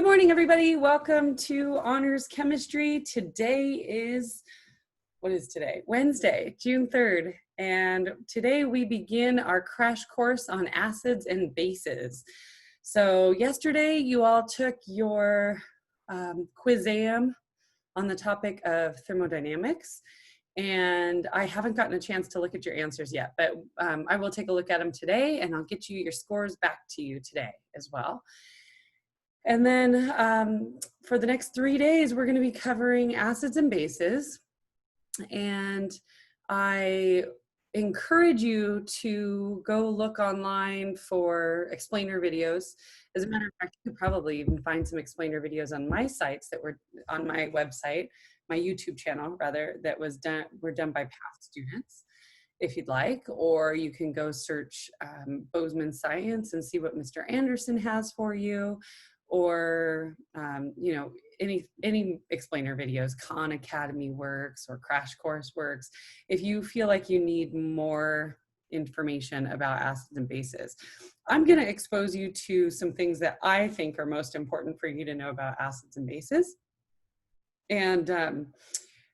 Good morning, everybody. Welcome to Honors Chemistry. Today is, what is today? Wednesday, June 3rd. And today we begin our crash course on acids and bases. So yesterday you all took your quizam on the topic of thermodynamics. And I haven't gotten a chance to look at your answers yet, but I will take a look at them today and I'll get you your scores back to you today as well. And then for the next 3 days, we're going to be covering acids and bases. And I encourage you to go look online for explainer videos. As a matter of fact, you could probably even find some explainer videos on my sites that were on my website, my YouTube channel rather, that were done by past students, if you'd like, or you can go search Bozeman Science and see what Mr. Anderson has for you, or you know, any explainer videos, Khan Academy works or Crash Course works, if you feel like you need more information about acids and bases. I'm going to expose you to some things that I think are most important for you to know about acids and bases, and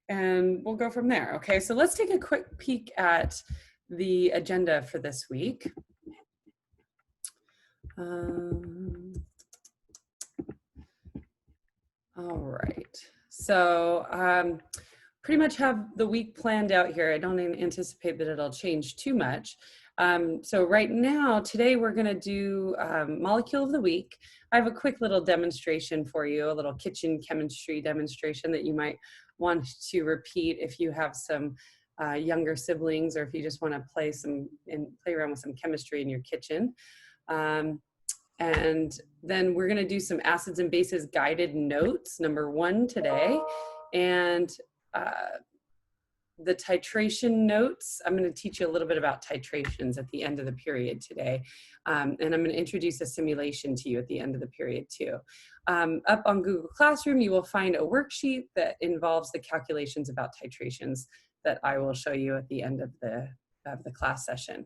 we'll go from there. Okay, so let's take a quick peek at the agenda for this week. All right, so pretty much have the week planned out here. I don't anticipate that it'll change too much. So right now, today we're going to do molecule of the week. I have a quick little demonstration for you, a little kitchen chemistry demonstration that you might want to repeat if you have some younger siblings, or if you just want to play around with some chemistry in your kitchen. And then we're going to do some acids and bases guided notes, number 1 today. And the titration notes, I'm going to teach you a little bit about titrations at the end of the period today. And I'm going to introduce a simulation to you at the end of the period too. Up on Google Classroom, you will find a worksheet that involves the calculations about titrations that I will show you at the end of the class session.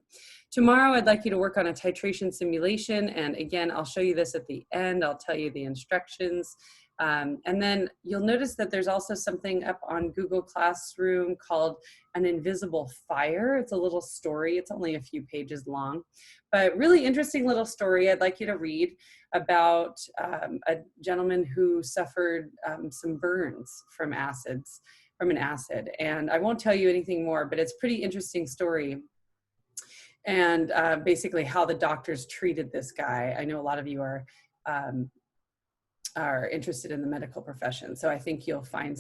Tomorrow, I'd like you to work on a titration simulation. And again, I'll show you this at the end. I'll tell you the instructions. And then you'll notice that there's also something up on Google Classroom called an invisible fire. It's a little story. It's only a few pages long, but really interesting little story I'd like you to read about a gentleman who suffered some burns from an acid. And I won't tell you anything more, but it's a pretty interesting story. And basically how the doctors treated this guy. I know a lot of you are interested in the medical profession, so I think you'll find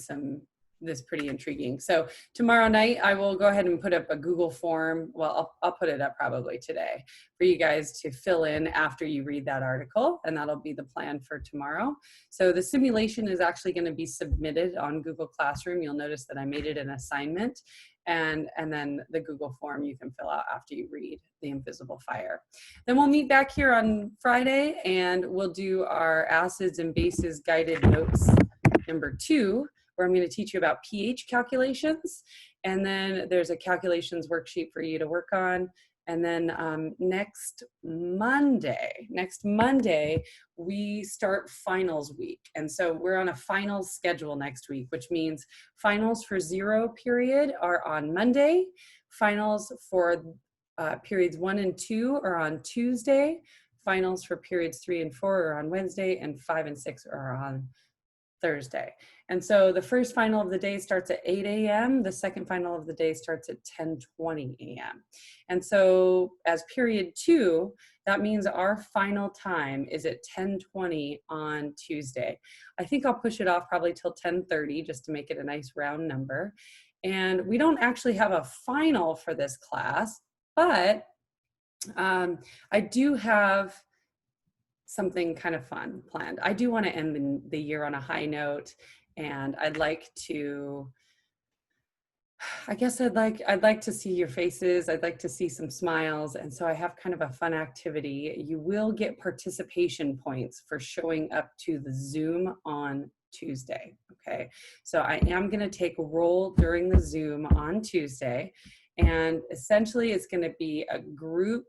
this pretty intriguing. So tomorrow night, I will go ahead and put up a Google form. Well, I'll put it up probably today for you guys to fill in after you read that article, and that'll be the plan for tomorrow. So the simulation is actually going to be submitted on Google Classroom. You'll notice that I made it an assignment, and then the Google form you can fill out after you read The Invisible Fire. Then we'll meet back here on Friday, and we'll do our acids and bases guided notes number 2, where I'm going to teach you about pH calculations. And then there's a calculations worksheet for you to work on. And then next Monday, we start finals week. And so we're on a finals schedule next week, which means finals for 0 period are on Monday. Finals for periods 1 and 2 are on Tuesday. Finals for periods 3 and 4 are on Wednesday, and 5 and 6 are on Thursday. And so the first final of the day starts at 8 a.m. The second final of the day starts at 10:20 a.m. And so as period 2, that means our final time is at 10:20 on Tuesday. I think I'll push it off probably till 10:30 just to make it a nice round number. And we don't actually have a final for this class, but I do have something kind of fun planned. I do want to end the year on a high note, and I'd like to see your faces. I'd like to see some smiles. And so I have kind of a fun activity. You will get participation points for showing up to the Zoom on Tuesday. Okay. So I am going to take a roll during the Zoom on Tuesday. And essentially it's going to be a group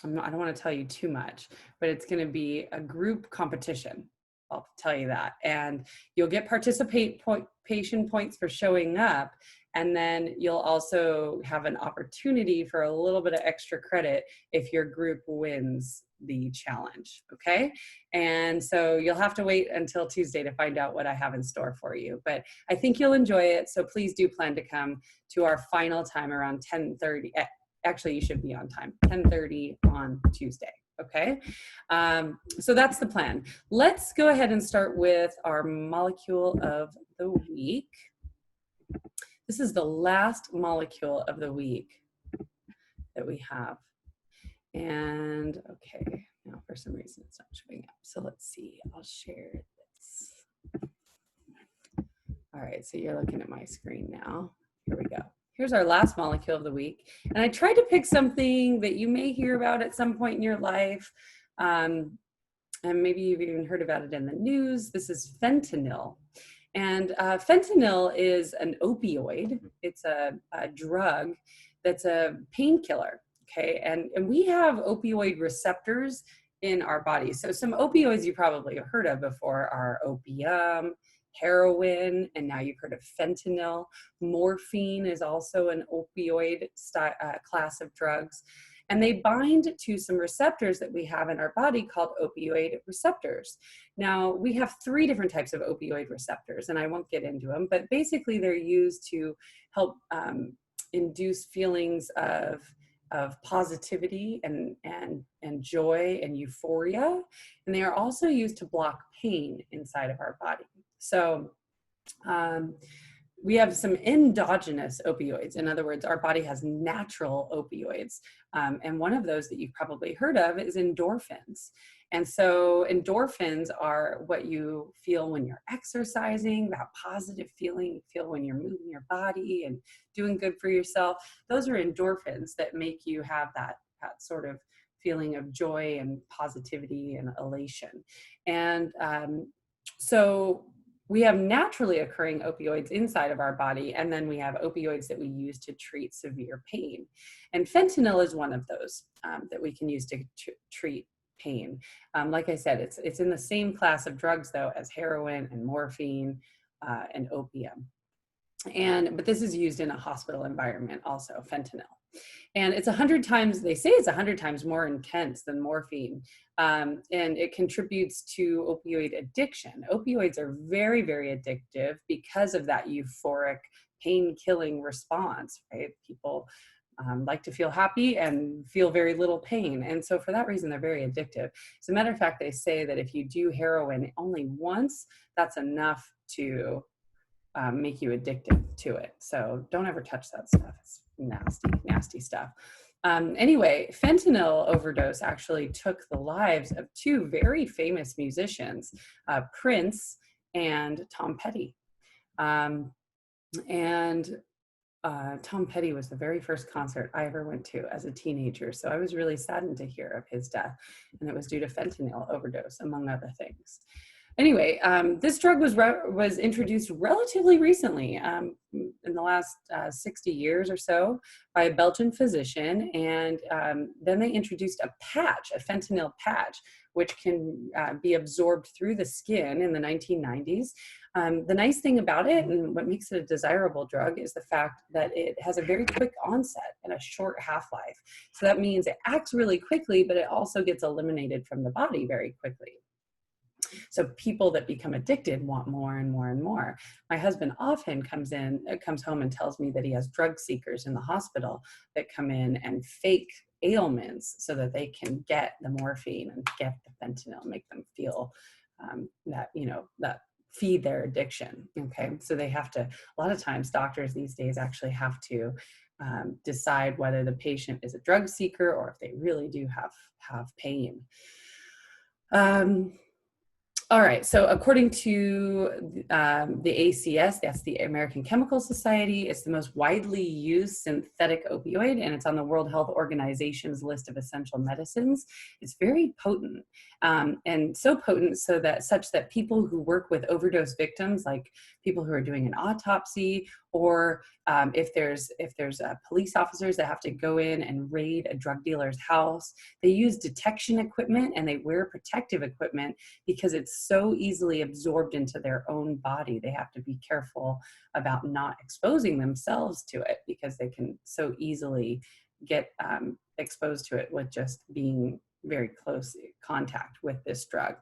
I don't want to tell you too much, but it's going to be a group competition. I'll tell you that. And you'll get participation points for showing up. And then you'll also have an opportunity for a little bit of extra credit if your group wins the challenge. Okay. And so you'll have to wait until Tuesday to find out what I have in store for you. But I think you'll enjoy it. So please do plan to come to our final time around 10:30. Actually, you should be on time, 10:30 on Tuesday. Okay, so that's the plan. Let's go ahead and start with our molecule of the week. This is the last molecule of the week that we have. And okay, now for some reason it's not showing up. So let's see, I'll share this. All right, so you're looking at my screen now. Here we go. Here's our last molecule of the week. And I tried to pick something that you may hear about at some point in your life. And maybe you've even heard about it in the news. This is fentanyl. And fentanyl is an opioid. It's a drug that's a painkiller, okay? And we have opioid receptors in our body. So some opioids you probably have heard of before are opium, heroin, and now you've heard of fentanyl. Morphine is also an opioid class of drugs. And they bind to some receptors that we have in our body called opioid receptors. Now, we have 3 different types of opioid receptors, and I won't get into them, but basically they're used to help induce feelings of positivity and joy and euphoria. And they are also used to block pain inside of our body. So we have some endogenous opioids. In other words, our body has natural opioids. And one of those that you've probably heard of is endorphins. And so endorphins are what you feel when you're exercising, that positive feeling you feel when you're moving your body and doing good for yourself. Those are endorphins that make you have that sort of feeling of joy and positivity and elation. And so we have naturally occurring opioids inside of our body, and then we have opioids that we use to treat severe pain. And fentanyl is one of those that we can use to treat pain. Like I said, it's in the same class of drugs, though, as heroin and morphine and opium. But this is used in a hospital environment also, fentanyl. And it's 100 times, they say it's 100 times more intense than morphine. And it contributes to opioid addiction. Opioids are very, very addictive because of that euphoric pain-killing response, right? People like to feel happy and feel very little pain. And so for that reason, they're very addictive. As a matter of fact, they say that if you do heroin only once, that's enough to make you addicted to it. So don't ever touch that stuff. It's nasty, nasty stuff. Anyway, fentanyl overdose actually took the lives of 2 very famous musicians, Prince and Tom Petty. Tom Petty was the very first concert I ever went to as a teenager. So I was really saddened to hear of his death. And it was due to fentanyl overdose, among other things. Anyway, this drug was introduced relatively recently, in the last 60 years or so, by a Belgian physician. And then they introduced a patch, a fentanyl patch, which can be absorbed through the skin in the 1990s. The nice thing about it, and what makes it a desirable drug, is the fact that it has a very quick onset and a short half-life. So that means it acts really quickly, but it also gets eliminated from the body very quickly. So people that become addicted want more and more and more. My husband often comes home and tells me that he has drug seekers in the hospital that come in and fake ailments so that they can get the morphine and get the fentanyl, make them feel that feed their addiction. Okay, so they have to, a lot of times doctors these days actually have to decide whether the patient is a drug seeker or if they really do have pain. All right, so according to the ACS, that's the American Chemical Society, it's the most widely used synthetic opioid, and it's on the World Health Organization's list of essential medicines. It's very potent, and so potent such that people who work with overdose victims, like people who are doing an autopsy, or if there's police officers that have to go in and raid a drug dealer's house, they use detection equipment and they wear protective equipment because it's so easily absorbed into their own body. They have to be careful about not exposing themselves to it because they can so easily get exposed to it with just being very close contact with this drug.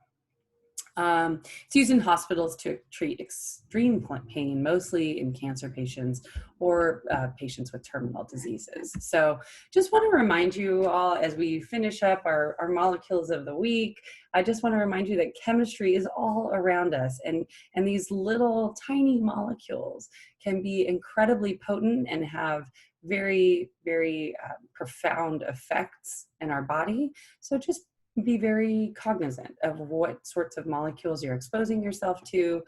It's used in hospitals to treat extreme pain, mostly in cancer patients or patients with terminal diseases. So just want to remind you all as we finish up our molecules of the week, I just want to remind you that chemistry is all around us, and these little tiny molecules can be incredibly potent and have very, very profound effects in our body. So just be very cognizant of what sorts of molecules you're exposing yourself to,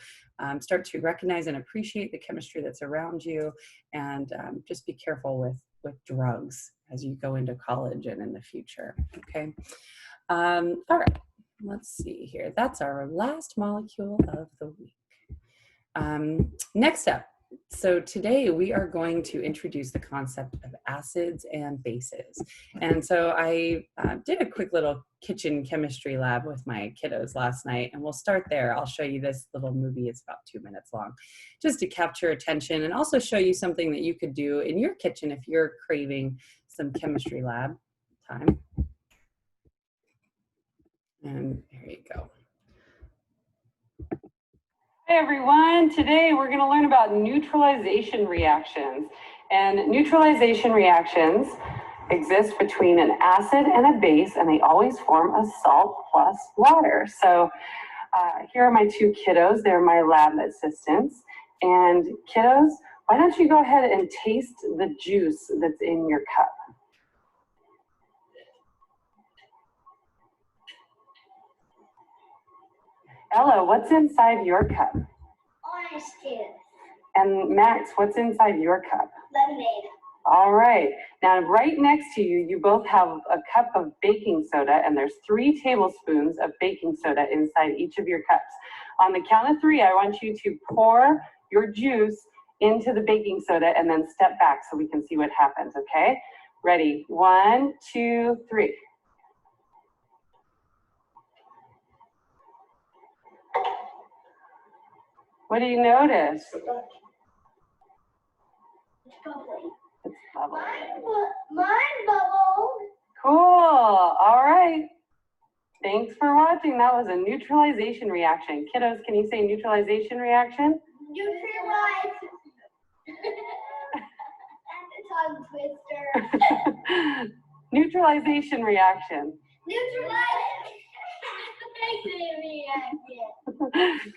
start to recognize and appreciate the chemistry that's around you, and just be careful with drugs as you go into college and in the future, okay? All right, let's see here. That's our last molecule of the week. Next up, so today we are going to introduce the concept of acids and bases. And so I did a quick little kitchen chemistry lab with my kiddos last night, and we'll start there. I'll show you this little movie. It's about 2 minutes long, just to capture attention and also show you something that you could do in your kitchen if you're craving some chemistry lab time. And there you go. Hey everyone, today we're going to learn about neutralization reactions. And neutralization reactions exist between an acid and a base, and they always form a salt plus water. So here are my two kiddos. They're my lab assistants. And kiddos, why don't you go ahead and taste the juice that's in your cup? Ella, what's inside your cup? Orange juice. And Max, what's inside your cup? Lemonade. All right. Now, right next to you, you both have a cup of baking soda, and there's 3 tablespoons of baking soda inside each of your cups. On the count of 3, I want you to pour your juice into the baking soda and then step back so we can see what happens, okay? Ready? 1, 2, 3. What do you notice? It's bubbly. It's bubbly. Mine bubbled. Cool. All right. Thanks for watching. That was a neutralization reaction. Kiddos, can you say neutralization reaction? Neutralize. That's a tongue twister. Neutralization reaction. Neutralize. Reaction.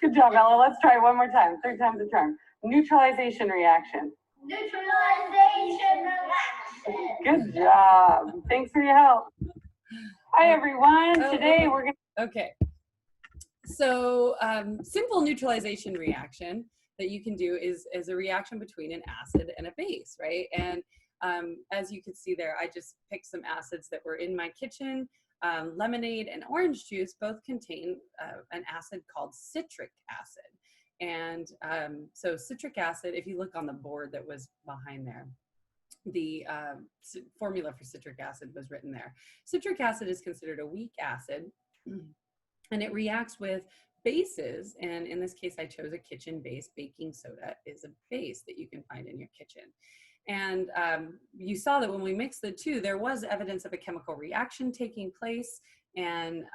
Good job, Ella. Let's try one more time. 3 times the charm. Neutralization reaction. Neutralization reaction. Good job. Thanks for your help. Hi, everyone. Today we're going to... Okay. So simple neutralization reaction that you can do is a reaction between an acid and a base, right? And as you can see there, I just picked some acids that were in my kitchen. Lemonade and orange juice both contain an acid called citric acid. And so citric acid, if you look on the board that was behind there, the formula for citric acid was written there. Citric acid is considered a weak acid, and it reacts with bases. And in this case, I chose a kitchen base. Baking soda is a base that you can find in your kitchen. And you saw that when we mixed the two, there was evidence of a chemical reaction taking place, and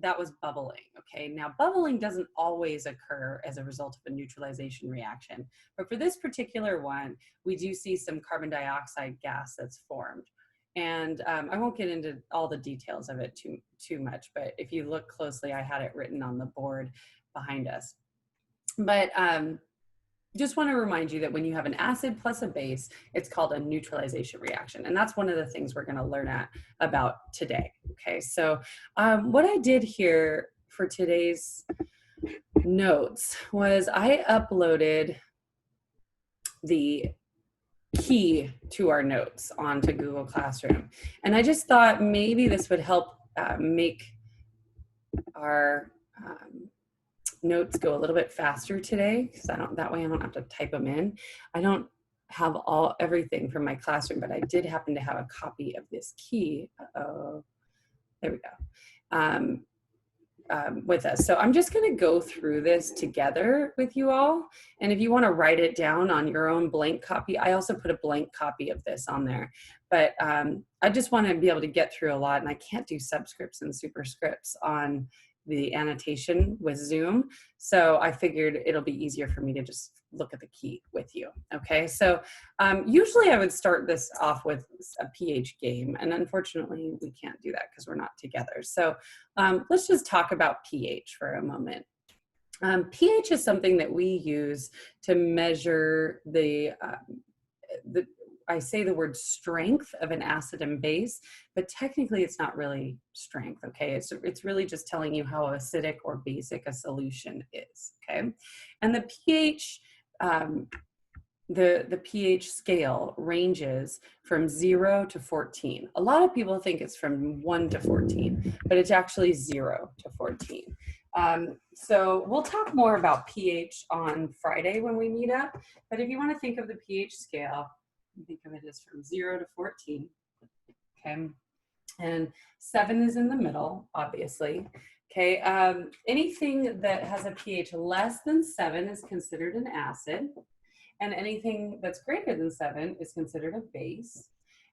that was bubbling, okay? Now, bubbling doesn't always occur as a result of a neutralization reaction, but for this particular one, we do see some carbon dioxide gas that's formed. And I won't get into all the details of it too much, but if you look closely, I had it written on the board behind us. But just want to remind you that when you have an acid plus a base, it's called a neutralization reaction. And that's one of the things we're going to learn about today. Okay, so what I did here for today's notes was I uploaded the key to our notes onto Google Classroom. And I just thought maybe this would help make our notes go a little bit faster today, because that way I don't have to type them in. I don't have everything from my classroom, but I did happen to have a copy of this key. There we go. With us. So I'm just going to go through this together with you all. And if you want to write it down on your own blank copy, I also put a blank copy of this on there. But I just want to be able to get through a lot, and I can't do subscripts and superscripts on the annotation with Zoom. So I figured it'll be easier for me to just look at the key with you. Okay, so usually I would start this off with a pH game, and unfortunately we can't do that because we're not together. So let's just talk about pH for a moment. pH is something that we use to measure I say the word strength of an acid and base, but technically it's not really strength, okay? It's really just telling you how acidic or basic a solution is, okay? And the pH, the pH scale ranges from 0 to 14. A lot of people think it's from 1 to 14, but it's actually 0 to 14. So we'll talk more about pH on Friday when we meet up, but if you want to think of the pH scale, think of it as from 0 to 14, okay? And 7 is in the middle, obviously, okay? Anything that has a pH less than 7 is considered an acid, and anything that's greater than 7 is considered a base,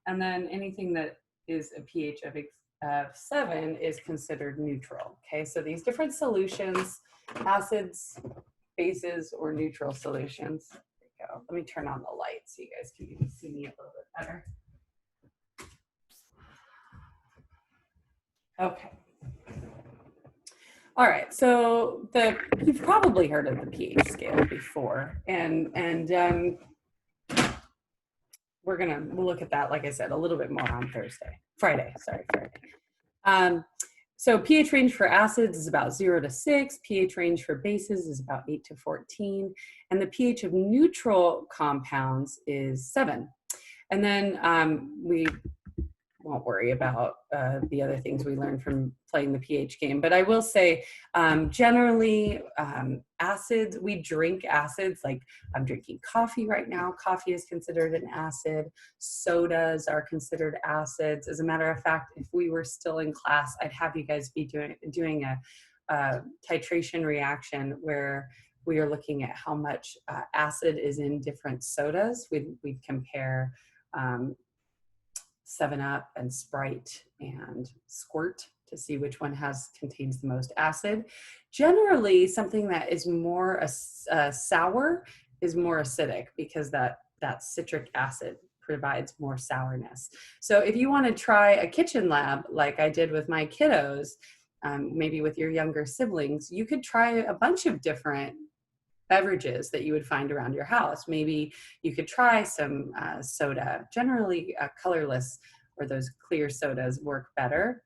and then anything that is a pH of 7 is considered neutral, okay? So these different solutions, acids, bases, or neutral solutions. Let me turn on the light so you guys can maybe see me a little bit better. Okay. All right, so you've probably heard of the pH scale before, and we'll look at that, like I said, a little bit more on Friday. So pH range for acids is about 0 to 6, pH range for bases is about 8 to 14, and the pH of neutral compounds is 7. And then we won't worry about the other things we learned from playing the pH game, but I will say generally acids, we drink acids, like I'm drinking coffee right now. Coffee is considered an acid. Sodas are considered acids. As a matter of fact, if we were still in class, I'd have you guys be doing a titration reaction where we are looking at how much acid is in different sodas. We'd compare 7-Up and Sprite and Squirt to see which one contains the most acid. Generally, something that is more sour is more acidic because that citric acid provides more sourness. So if you want to try a kitchen lab like I did with my kiddos, maybe with your younger siblings, you could try a bunch of different beverages that you would find around your house. Maybe you could try some soda. Generally, colorless or those clear sodas work better.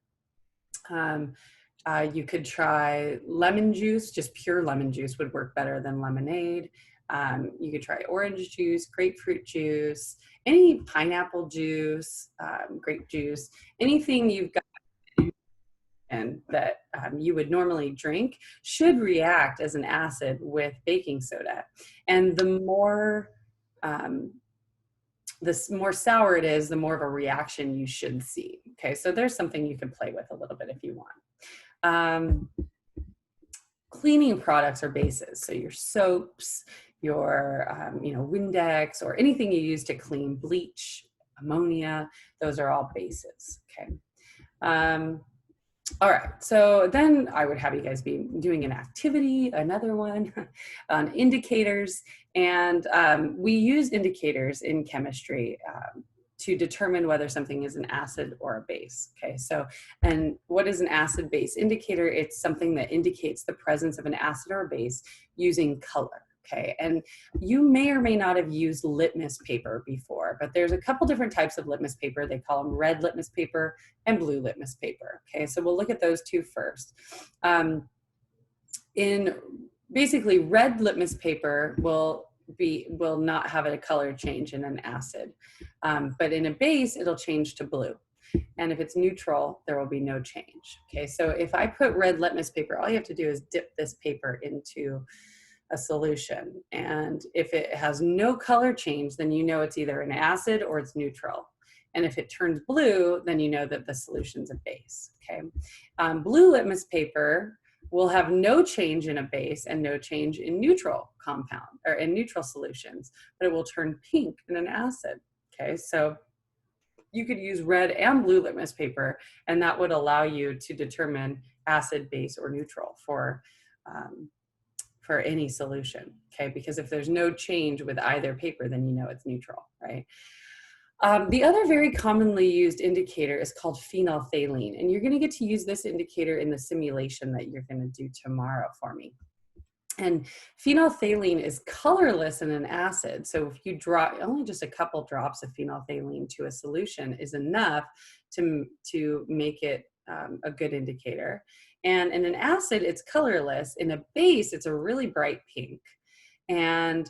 You could try lemon juice. Just pure lemon juice would work better than lemonade. You could try orange juice, grapefruit juice, any pineapple juice, grape juice, anything you've got and that you would normally drink should react as an acid with baking soda. And the more sour it is, the more of a reaction you should see. Okay, so there's something you can play with a little bit if you want. Cleaning products are bases. So your soaps, your Windex, or anything you use to clean, bleach, ammonia, those are all bases. Okay. All right, so then I would have you guys be doing an activity, another one on indicators. And we use indicators in chemistry to determine whether something is an acid or a base. Okay, so, and what is an acid-base indicator? It's something that indicates the presence of an acid or a base using color. Okay, and you may or may not have used litmus paper before, but there's a couple different types of litmus paper. They call them red litmus paper and blue litmus paper. Okay, so we'll look at those two first. In basically red litmus paper will not have a color change in an acid, but in a base it'll change to blue. And if it's neutral, there will be no change. Okay, so if I put red litmus paper, all you have to do is dip this paper into a solution. And if it has no color change, then you know it's either an acid or it's neutral. And if it turns blue, then you know that the solution's a base. Okay, blue litmus paper will have no change in a base and no change in neutral compound or in neutral solutions, but it will turn pink in an acid. Okay, so you could use red and blue litmus paper, and that would allow you to determine acid, base, or neutral for any solution. Okay, because if there's no change with either paper, then you know it's neutral, right? The other very commonly used indicator is called phenolphthalein, and you're going to get to use this indicator in the simulation that you're going to do tomorrow for me. And phenolphthalein is colorless in an acid, so if you drop only just a couple drops of phenolphthalein to a solution is enough to make it a good indicator. And in an acid, it's colorless. In a base, it's a really bright pink. And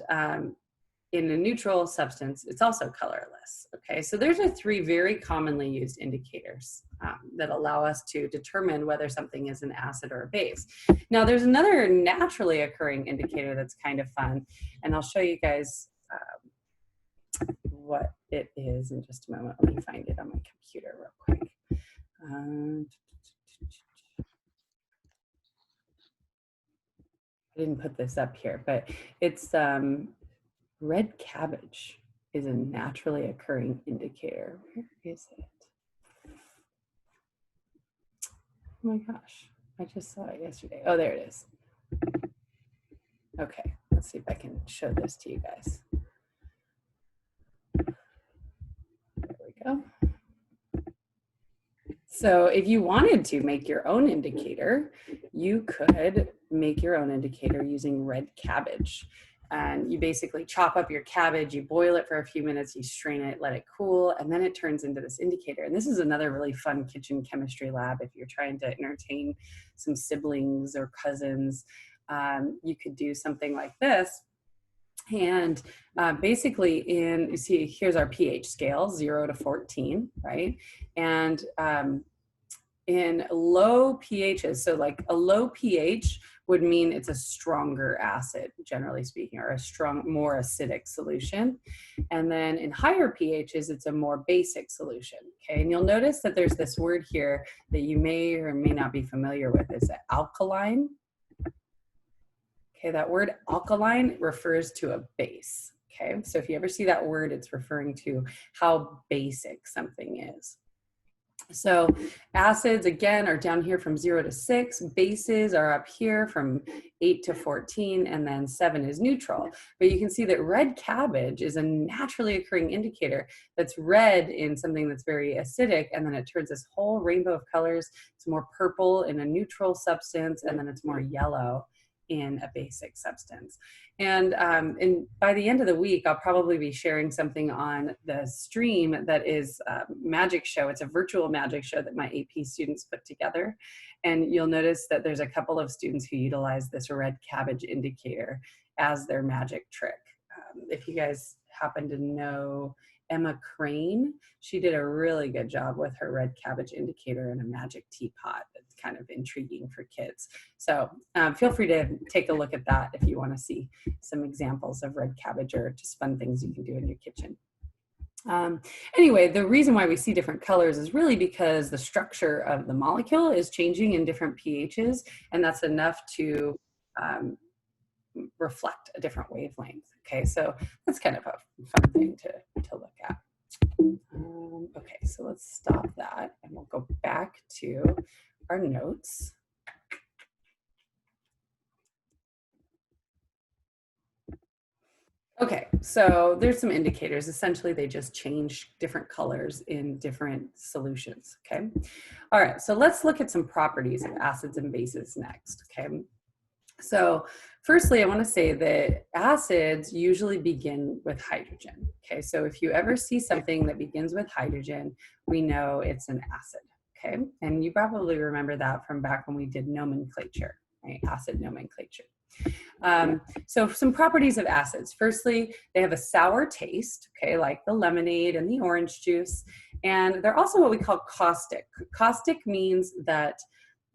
in a neutral substance, it's also colorless. Okay, so there's are three very commonly used indicators that allow us to determine whether something is an acid or a base. Now, there's another naturally occurring indicator that's kind of fun, and I'll show you guys what it is in just a moment. Let me find it on my computer real quick. I didn't put this up here, but it's red cabbage is a naturally occurring indicator. Where is it? Oh my gosh, I just saw it yesterday. Oh, there it is. Okay, let's see if I can show this to you guys. There we go. So if you wanted to make your own indicator, you could make your own indicator using red cabbage. And you basically chop up your cabbage, you boil it for a few minutes, you strain it, let it cool, and then it turns into this indicator. And this is another really fun kitchen chemistry lab if you're trying to entertain some siblings or cousins. You could do something like this. And basically you see, here's our pH scale, 0 to 14, right? And in low pHs, so like a low pH would mean it's a stronger acid, generally speaking, or a more acidic solution. And then in higher pHs, it's a more basic solution, okay? And you'll notice that there's this word here that you may or may not be familiar with. It's alkaline. Okay, that word alkaline refers to a base, okay? So if you ever see that word, it's referring to how basic something is. So acids, again, are down here from 0 to 6. Bases are up here from 8 to 14, and then 7 is neutral. But you can see that red cabbage is a naturally occurring indicator that's red in something that's very acidic, and then it turns this whole rainbow of colors. It's more purple in a neutral substance, and then it's more yellow in a basic substance. And by the end of the week, I'll probably be sharing something on the stream that is a magic show. It's a virtual magic show that my AP students put together. And you'll notice that there's a couple of students who utilize this red cabbage indicator as their magic trick. If you guys happen to know Emma Crane, she did a really good job with her red cabbage indicator in a magic teapot. It's kind of intriguing for kids. So feel free to take a look at that if you want to see some examples of red cabbage or just fun things you can do in your kitchen. Anyway, the reason why we see different colors is really because the structure of the molecule is changing in different pHs, and that's enough to reflect a different wavelength. Okay, so that's kind of a fun thing to look at. Okay, so let's stop that and we'll go back to our notes. Okay, so there's some indicators. Essentially, they just change different colors in different solutions, okay? All right, so let's look at some properties of acids and bases next, okay? So firstly, I want to say that acids usually begin with hydrogen. Okay, so if you ever see something that begins with hydrogen, we know it's an acid. Okay, and you probably remember that from back when we did nomenclature, right? Acid nomenclature. So some properties of acids. Firstly, they have a sour taste, okay, like the lemonade and the orange juice. And they're also what we call caustic. Caustic means that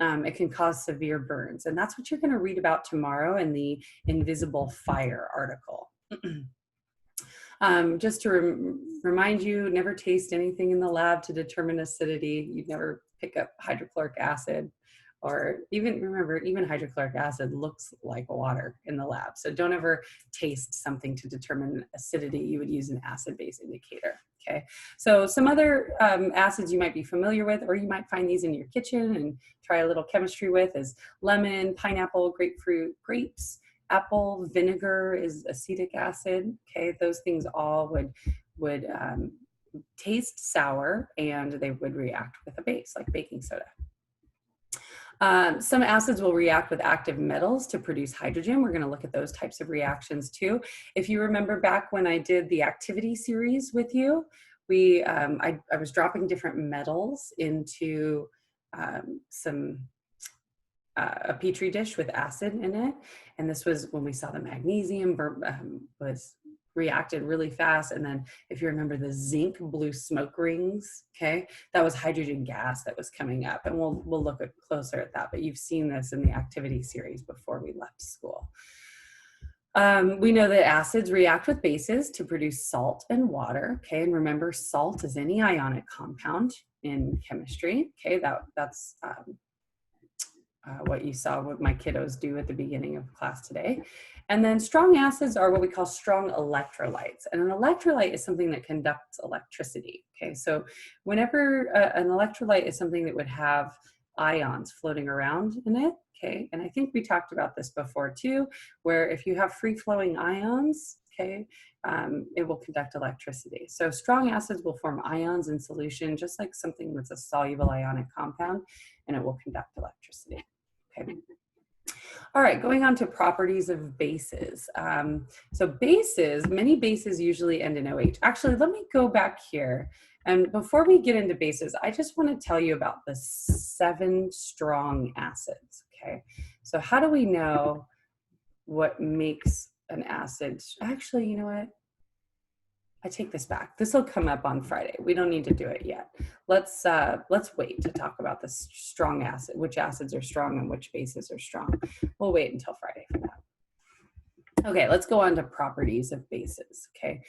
it can cause severe burns. And that's what you're going to read about tomorrow in the Invisible Fire article. Just to remind you, never taste anything in the lab to determine acidity. You'd never pick up hydrochloric acid, or even remember, even hydrochloric acid looks like water in the lab. So don't ever taste something to determine acidity. You would use an acid-base indicator. Okay, so some other acids you might be familiar with, or you might find these in your kitchen and try a little chemistry with, is lemon, pineapple, grapefruit, grapes. Apple vinegar is acetic acid. Okay, those things all would taste sour, and they would react with a base like baking soda. Some acids will react with active metals to produce hydrogen. We're going to look at those types of reactions too. If you remember back when I did the activity series with you, I was dropping different metals into a petri dish with acid in it, and this was when we saw the magnesium was reacted really fast. And then if you remember, the zinc blew smoke rings. Okay, that was hydrogen gas that was coming up, and we'll look closer at that. But you've seen this in the activity series before we left school. We know that acids react with bases to produce salt and water. Okay, and remember, salt is any ionic compound in chemistry. Okay, that's what you saw what my kiddos do at the beginning of class today. And then strong acids are what we call strong electrolytes. And an electrolyte is something that conducts electricity. Okay, so whenever an electrolyte is something that would have ions floating around in it. Okay, and I think we talked about this before too, where if you have free-flowing ions, okay, it will conduct electricity. So strong acids will form ions in solution, just like something that's a soluble ionic compound, and it will conduct electricity. Okay. All right, going on to properties of bases. So bases, many bases usually end in OH. Actually, let me go back here. And before we get into bases, I just want to tell you about the 7 strong acids, okay? So how do we know what makes an acid? Actually, you know what? I take this back. This will come up on Friday. We don't need to do it yet. Let's wait to talk about the strong acid, which acids are strong and which bases are strong. We'll wait until Friday for that. Okay, let's go on to properties of bases. Okay,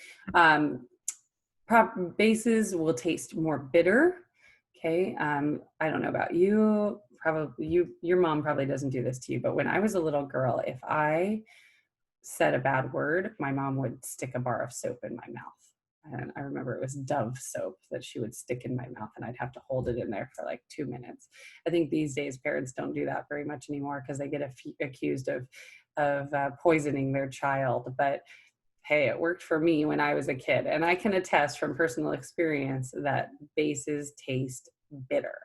bases will taste more bitter. Okay, I don't know about you. Probably your mom probably doesn't do this to you, but when I was a little girl, if I said a bad word, my mom would stick a bar of soap in my mouth. And I remember it was Dove soap that she would stick in my mouth, and I'd have to hold it in there for like 2 minutes. I think these days parents don't do that very much anymore because they get accused of poisoning their child. But hey, it worked for me when I was a kid. And I can attest from personal experience that bases taste bitter.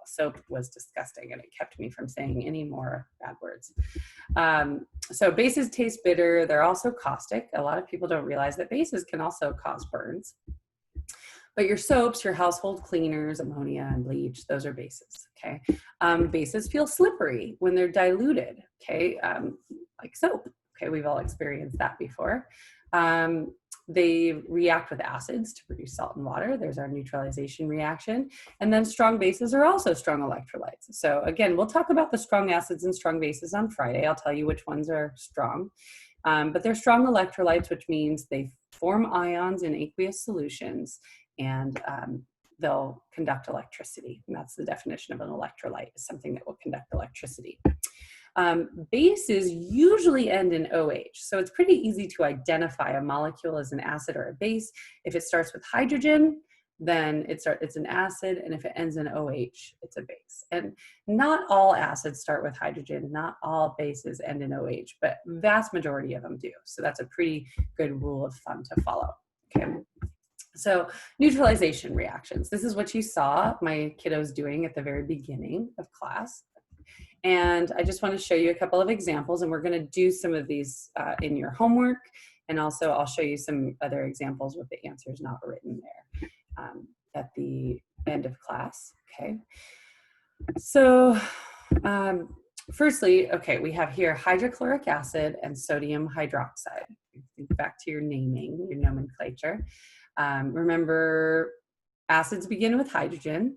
Soap was disgusting, and it kept me from saying any more bad words. So bases taste bitter. They're also caustic. A lot of people don't realize that bases can also cause burns. But your soaps, your household cleaners, ammonia and bleach, those are bases, okay? Bases feel slippery when they're diluted, okay? Like soap, okay? We've all experienced that before. They react with acids to produce salt and water. There's our neutralization reaction. And then strong bases are also strong electrolytes. So again, we'll talk about the strong acids and strong bases on Friday. I'll tell you which ones are strong. But they're strong electrolytes, which means they form ions in aqueous solutions, and they'll conduct electricity. And that's the definition of an electrolyte, is something that will conduct electricity. Bases usually end in OH, so it's pretty easy to identify a molecule as an acid or a base. If it starts with hydrogen, then it's an acid, and if it ends in OH, it's a base. And not all acids start with hydrogen, not all bases end in OH, but vast majority of them do. So that's a pretty good rule of thumb to follow. Okay. So neutralization reactions. This is what you saw my kiddos doing at the very beginning of class. And I just want to show you a couple of examples, and we're going to do some of these in your homework. And also I'll show you some other examples with the answers not written there at the end of class, okay? So firstly, okay, we have here hydrochloric acid and sodium hydroxide. Think back to your naming, your nomenclature. Remember, acids begin with hydrogen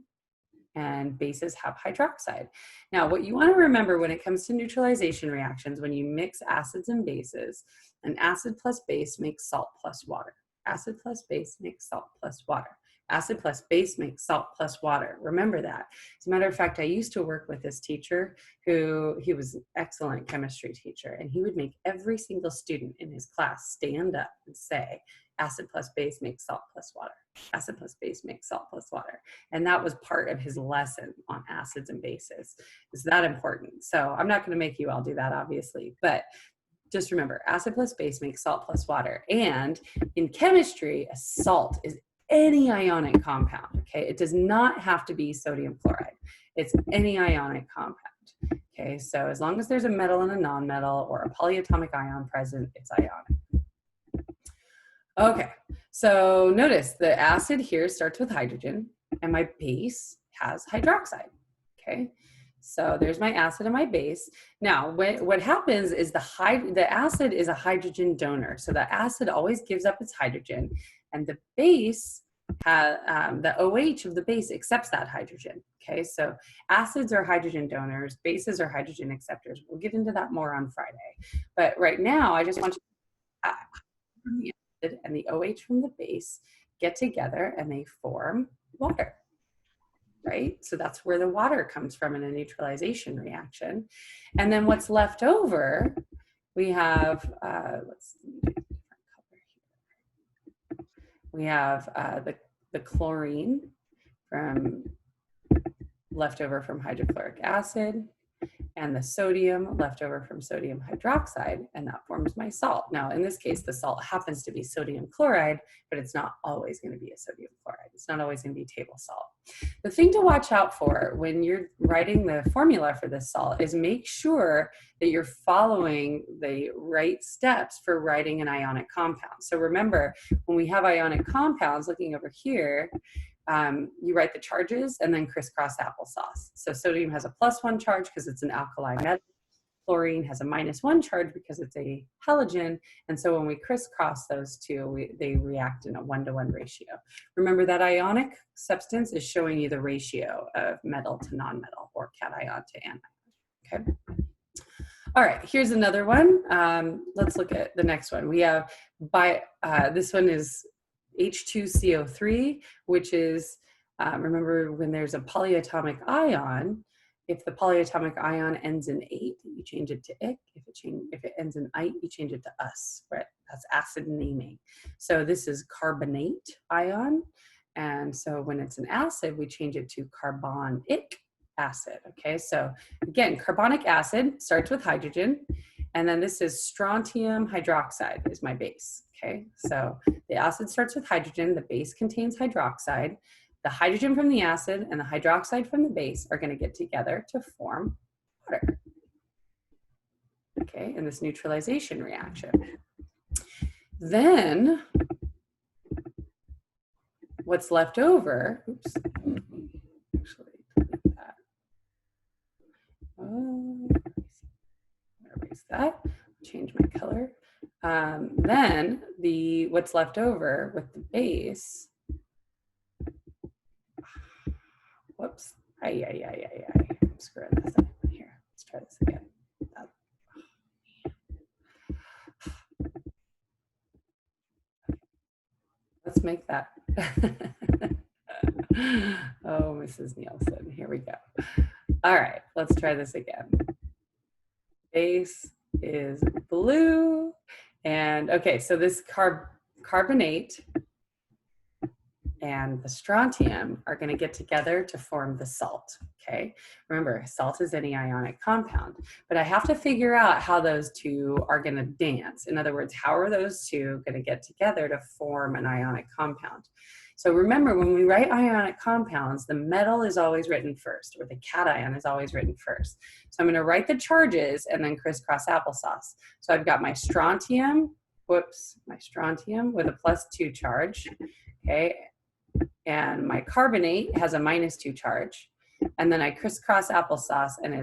and bases have hydroxide. Now, what you want to remember when it comes to neutralization reactions, when you mix acids and bases, an acid plus base makes salt plus water. Acid plus base makes salt plus water. Acid plus base makes salt plus water. Remember that. As a matter of fact, I used to work with this teacher he was an excellent chemistry teacher, and he would make every single student in his class stand up and say, acid plus base makes salt plus water. Acid plus base makes salt plus water. And that was part of his lesson on acids and bases. It's that important. So I'm not going to make you all do that, obviously, but just remember, acid plus base makes salt plus water. And in chemistry, a salt is any ionic compound, okay? It does not have to be sodium chloride. It's any ionic compound, okay? So as long as there's a metal and a non-metal or a polyatomic ion present, it's ionic. Okay, so notice the acid here starts with hydrogen and my base has hydroxide, okay? So there's my acid and my base. Now, what happens is the acid is a hydrogen donor. So the acid always gives up its hydrogen, and the base, the OH of the base accepts that hydrogen. Okay, so acids are hydrogen donors, bases are hydrogen acceptors. We'll get into that more on Friday. But right now, I just want you to the acid and the OH from the base get together and they form water. Right? So that's where the water comes from in a neutralization reaction. And then what's left over, we have, let's do a different color here. We have the chlorine left over from hydrochloric acid, and the sodium left over from sodium hydroxide, and that forms my salt. Now, in this case, the salt happens to be sodium chloride, but it's not always going to be a sodium chloride. It's not always going to be table salt. The thing to watch out for when you're writing the formula for this salt is make sure that you're following the right steps for writing an ionic compound. So remember, when we have ionic compounds, looking over here, you write the charges and then crisscross applesauce. So sodium has a +1 charge because it's an alkali metal. Chlorine has a -1 charge because it's a halogen. And so when we crisscross those two, they react in a 1-to-1 ratio. Remember that ionic substance is showing you the ratio of metal to non-metal or cation to anion. Okay. All right, here's another one. Let's look at the next one. We have this one is H2CO3, which is, remember when there's a polyatomic ion, if the polyatomic ion ends in ate, you change it to ick. If it ends in ite, you change it to us, right? That's acid naming. So this is carbonate ion. And so when it's an acid, we change it to carbonic acid, okay? So again, carbonic acid starts with hydrogen. And then this is strontium hydroxide is my base, okay? So the acid starts with hydrogen, the base contains hydroxide. The hydrogen from the acid and the hydroxide from the base are gonna get together to form water, okay, in this neutralization reaction. Then what's left over, oops, actually delete that. Erase that, change my color. Then what's left over with the base, whoops, I'm screwing this up here. Let's try this again. Let's make that. Oh, Mrs. Nielsen, here we go. All right, let's try this again. Base is blue. And okay, so this carbonate and the strontium are going to get together to form the salt, okay? Remember, salt is any ionic compound, but I have to figure out how those two are going to dance. In other words, how are those two going to get together to form an ionic compound? So remember, when we write ionic compounds, the metal is always written first, or the cation is always written first. So I'm going to write the charges and then crisscross applesauce. So I've got my strontium, my strontium with a +2 charge, okay? And my carbonate has a -2 charge. And then I crisscross applesauce and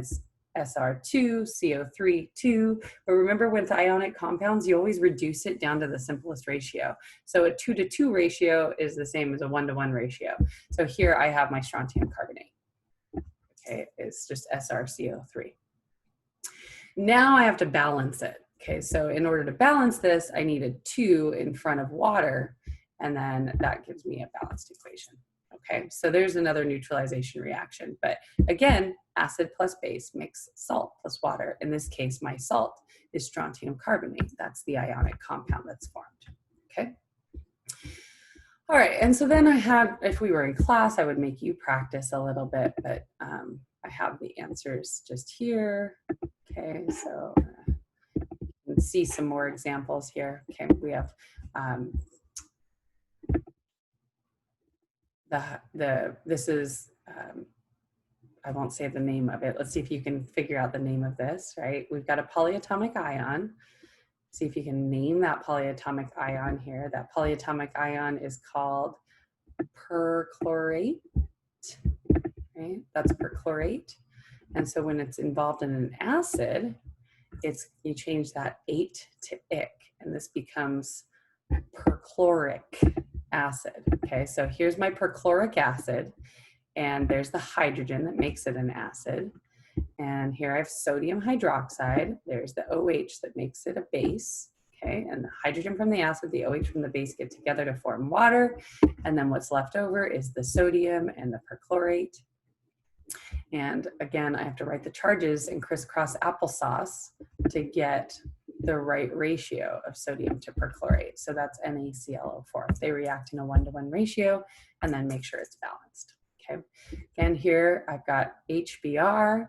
SR2, CO3, 2. But remember with ionic compounds, you always reduce it down to the simplest ratio. So a 2-to-2 ratio is the same as a 1-to-1 ratio. So here I have my strontium carbonate. Okay, it's just SrCO3. Now I have to balance it. Okay, so in order to balance this, I need a 2 in front of water, and then that gives me a balanced equation. Okay, so there's another neutralization reaction. But again, acid plus base makes salt plus water. In this case, my salt is strontium carbonate. That's the ionic compound that's formed. Okay. All right, and so then I had, if we were in class, I would make you practice a little bit, but I have the answers just here. Okay, so you can see some more examples here. Okay, we have this is, I won't say the name of it. Let's see if you can figure out the name of this, right? We've got a polyatomic ion. See if you can name that polyatomic ion here. That polyatomic ion is called perchlorate, right? That's perchlorate. And so when it's involved in an acid, you change that 8 to ic, and this becomes perchloric acid. Okay, so here's my perchloric acid, and there's the hydrogen that makes it an acid. And here I have sodium hydroxide. There's the OH that makes it a base. Okay, and the hydrogen from the acid, the OH from the base get together to form water. And then what's left over is the sodium and the perchlorate. And again, I have to write the charges in crisscross applesauce to get the right ratio of sodium to perchlorate. So that's NaClO4. They react in a 1-to-1 ratio, and then make sure it's balanced. Okay, and here I've got HBr.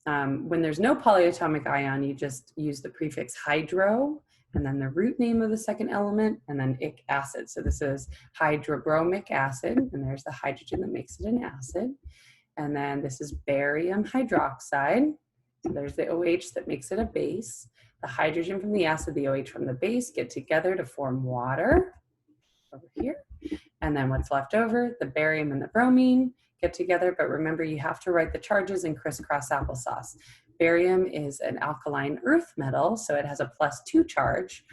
When there's no polyatomic ion, you just use the prefix hydro, and then the root name of the second element, and then ic acid. So this is hydrobromic acid, and there's the hydrogen that makes it an acid. And then this is barium hydroxide. So there's the OH that makes it a base. The hydrogen from the acid, the OH from the base get together to form water over here. And then what's left over, the barium and the bromine get together. But remember, you have to write the charges in crisscross applesauce. Barium is an alkaline earth metal, so it has a +2 charge.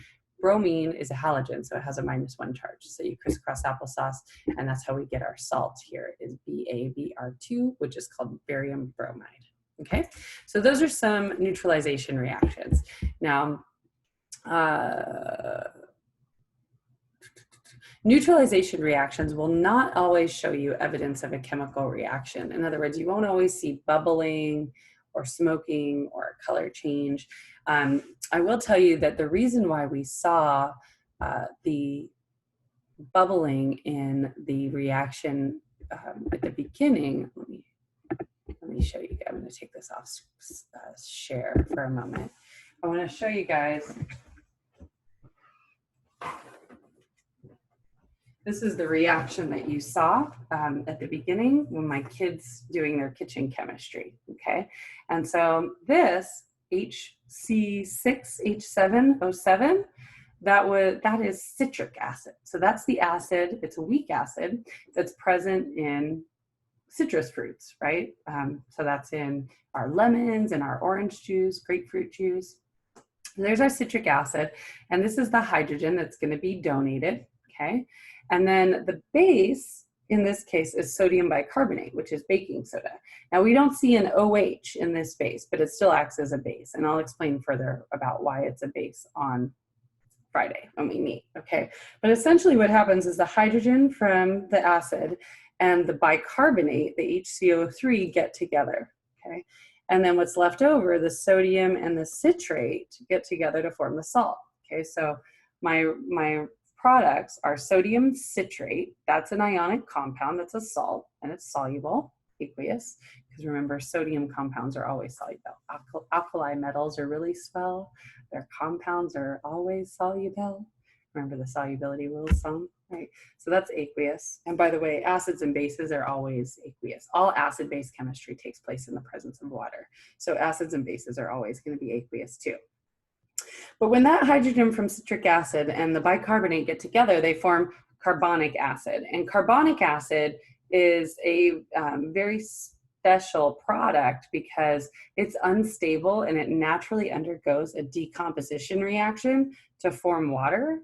Bromine is a halogen, so it has a -1 charge. So you crisscross applesauce, and that's how we get our salt here, is BaBr2, which is called barium bromide. Okay, so those are some neutralization reactions. Now, neutralization reactions will not always show you evidence of a chemical reaction. In other words, you won't always see bubbling or smoking or color change. I will tell you that the reason why we saw the bubbling in the reaction at the beginning, let me show you. I'm going to take this off share for a moment. I want to show you guys. This is the reaction that you saw at the beginning when my kids doing their kitchen chemistry, okay? And so this HC6H7O7, that is citric acid. So that's the acid, it's a weak acid that's present in citrus fruits, right? So that's in our lemons and our orange juice, grapefruit juice. And there's our citric acid, and this is the hydrogen that's going to be donated, okay? And then the base, in this case, is sodium bicarbonate, which is baking soda. Now, we don't see an OH in this base, but it still acts as a base. And I'll explain further about why it's a base on Friday when we meet, okay? But essentially what happens is the hydrogen from the acid and the bicarbonate, the HCO3, get together, okay? And then what's left over, the sodium and the citrate, get together to form the salt, okay? So my products are sodium citrate. That's an ionic compound. That's a salt, and it's soluble, aqueous, because remember, sodium compounds are always soluble. Alkali metals are really swell. Their compounds are always soluble. Remember the solubility rules song, right? So that's aqueous. And by the way, acids and bases are always aqueous. All acid-base chemistry takes place in the presence of water. So acids and bases are always going to be aqueous too. But when that hydrogen from citric acid and the bicarbonate get together, they form carbonic acid. And carbonic acid is a very special product because it's unstable and it naturally undergoes a decomposition reaction to form water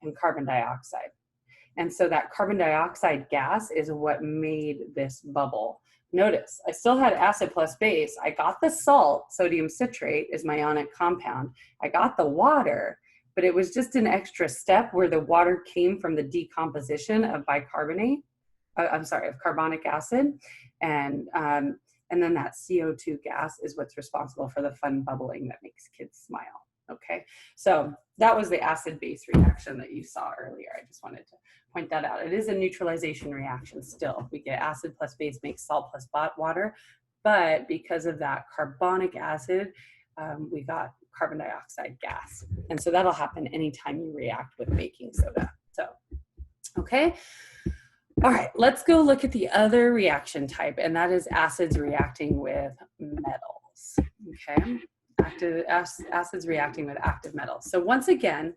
and carbon dioxide. And so that carbon dioxide gas is what made this bubble. Notice, I still had acid plus base. I got the salt, sodium citrate is my ionic compound. I got the water, but it was just an extra step where the water came from the decomposition of bicarbonate, of carbonic acid. And then that CO2 gas is what's responsible for the fun bubbling that makes kids smile. Okay, so that was the acid-base reaction that you saw earlier. I just wanted to point that out. It is a neutralization reaction still. We get acid plus base makes salt plus water, but because of that carbonic acid, we got carbon dioxide gas. And so that'll happen anytime you react with baking soda. So, okay. All right, let's go look at the other reaction type, and that is acids reacting with metals. Okay. Acids reacting with active metals. So once again,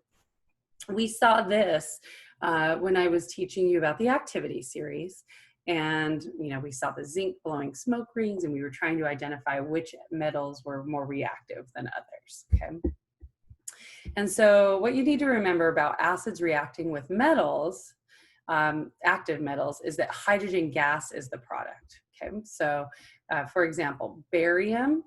we saw this when I was teaching you about the activity series, and we saw the zinc blowing smoke rings, and we were trying to identify which metals were more reactive than others. Okay. And so what you need to remember about acids reacting with metals, active metals, is that hydrogen gas is the product. Okay. So for example, barium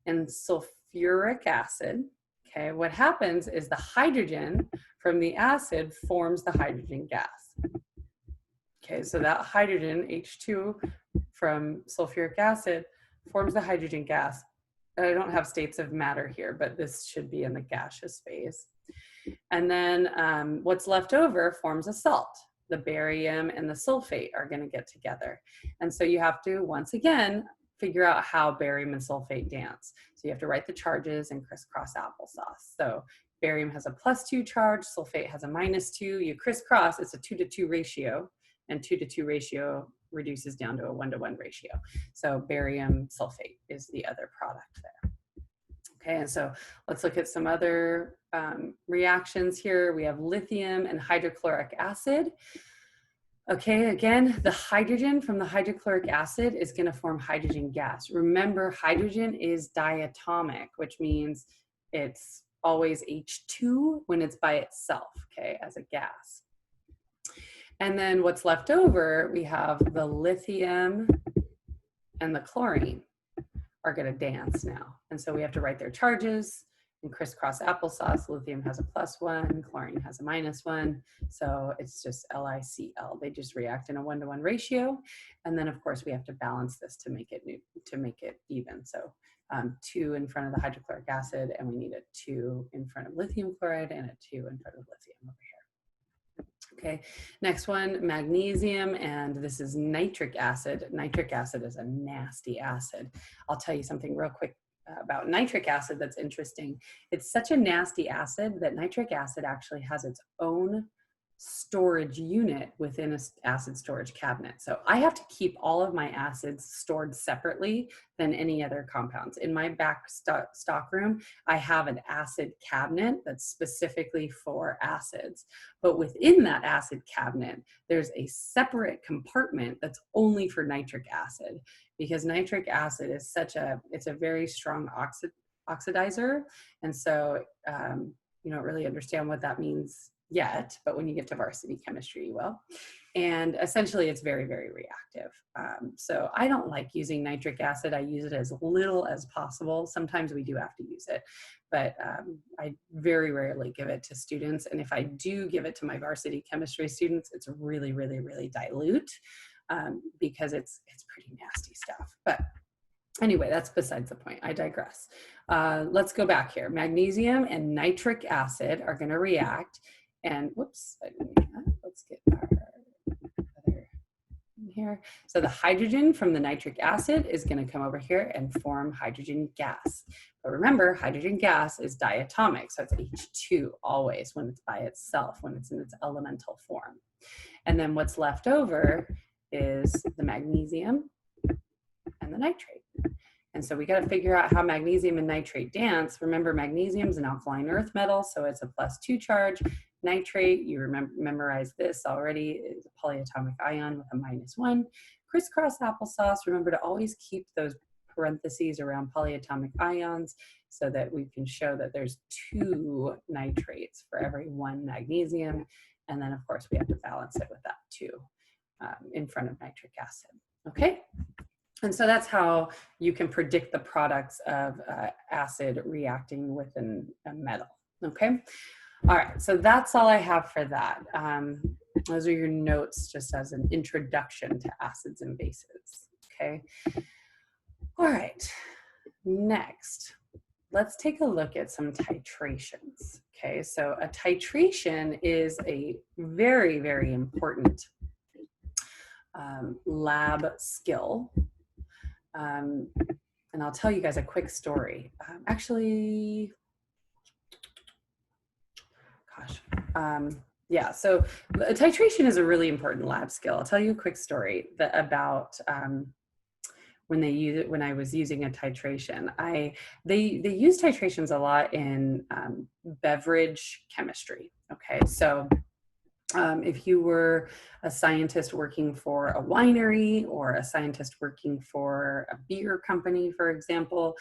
and sulfuric acid, okay, what happens is the hydrogen from the acid forms the hydrogen gas. Okay, so that hydrogen, H2 from sulfuric acid, forms the hydrogen gas. I don't have states of matter here, but this should be in the gaseous phase. And then what's left over forms a salt. The barium and the sulfate are going to get together. And so you have to, once again, figure out how barium and sulfate dance. So you have to write the charges and crisscross applesauce. So barium has a +2 charge, sulfate has a -2. You crisscross, it's a 2-to-2 ratio, and 2-to-2 ratio reduces down to a 1-to-1 ratio. So barium sulfate is the other product there. Okay, and so let's look at some other reactions here. We have lithium and hydrochloric acid. Okay, again, the hydrogen from the hydrochloric acid is going to form hydrogen gas. Remember, hydrogen is diatomic, which means it's always H2 when it's by itself, okay, as a gas. And then what's left over, we have the lithium and the chlorine are going to dance now. And so we have to write their charges and crisscross applesauce. Lithium has a +1, chlorine has a -1. So it's just LiCl. They just react in a 1-to-1 ratio. And then of course we have to balance this to make it even. So 2 in front of the hydrochloric acid, and we need a 2 in front of lithium chloride and a 2 in front of lithium over here. Okay, next one, magnesium, and this is nitric acid. Nitric acid is a nasty acid. I'll tell you something real quick about nitric acid that's interesting. It's such a nasty acid that nitric acid actually has its own storage unit within an acid storage cabinet. So I have to keep all of my acids stored separately than any other compounds. In my back stock room, I have an acid cabinet that's specifically for acids. But within that acid cabinet, there's a separate compartment that's only for nitric acid, because nitric acid is it's a very strong oxidizer. And so you don't really understand what that means yet, but when you get to varsity chemistry, you will. And essentially it's very, very reactive. So I don't like using nitric acid. I use it as little as possible. Sometimes we do have to use it, but I very rarely give it to students. And if I do give it to my varsity chemistry students, it's really, really, really dilute because it's pretty nasty stuff. But anyway, that's besides the point. I digress. Let's go back here. Magnesium and nitric acid are going to react. And whoops, I didn't mean that. Let's get our other here. So the hydrogen from the nitric acid is going to come over here and form hydrogen gas. But remember, hydrogen gas is diatomic, so it's H2 always when it's by itself, when it's in its elemental form. And then what's left over is the magnesium and the nitrate. And so we got to figure out how magnesium and nitrate dance. Remember, magnesium is an alkaline earth metal, so it's a +2 charge. Nitrate, you memorize this already, is a polyatomic ion with a -1. crisscross applesauce, remember to always keep those parentheses around polyatomic ions so that we can show that there's 2 nitrates for every 1 magnesium. And then of course we have to balance it with that 2 in front of nitric acid, okay? And so that's how you can predict the products of acid reacting with a metal, okay? All right, so that's all I have for that. Those are your notes just as an introduction to acids and bases, okay? All right, next, let's take a look at some titrations, okay? So a titration is a very, very important lab skill. And I'll tell you guys a quick story. Yeah, so titration is a really important lab skill. I'll tell you a quick story about when I was using a titration. They use titrations a lot in beverage chemistry. Okay, so if you were a scientist working for a winery or a scientist working for a beer company, for example,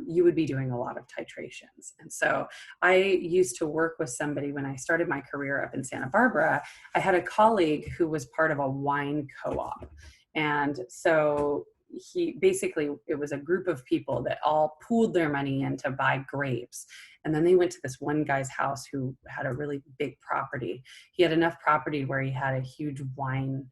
you would be doing a lot of titrations. And so I used to work with somebody when I started my career up in Santa Barbara. I had a colleague who was part of a wine co-op. And so it was a group of people that all pooled their money in to buy grapes. And then they went to this one guy's house who had a really big property. He had enough property where he had a huge wine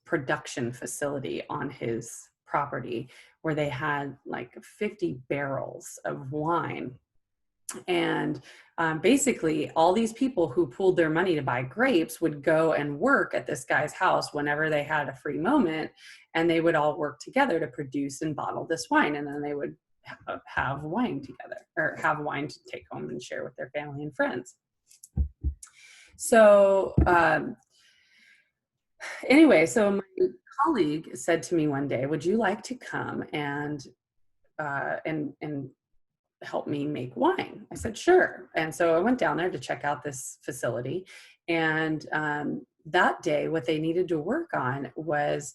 production facility on his property where they had like 50 barrels of wine. And basically all these people who pooled their money to buy grapes would go and work at this guy's house whenever they had a free moment, and they would all work together to produce and bottle this wine, and then they would have wine together, or have wine to take home and share with their family and friends. So anyway, so my colleague said to me one day, would you like to come and help me make wine? I said, sure. And so I went down there to check out this facility. And that day, what they needed to work on was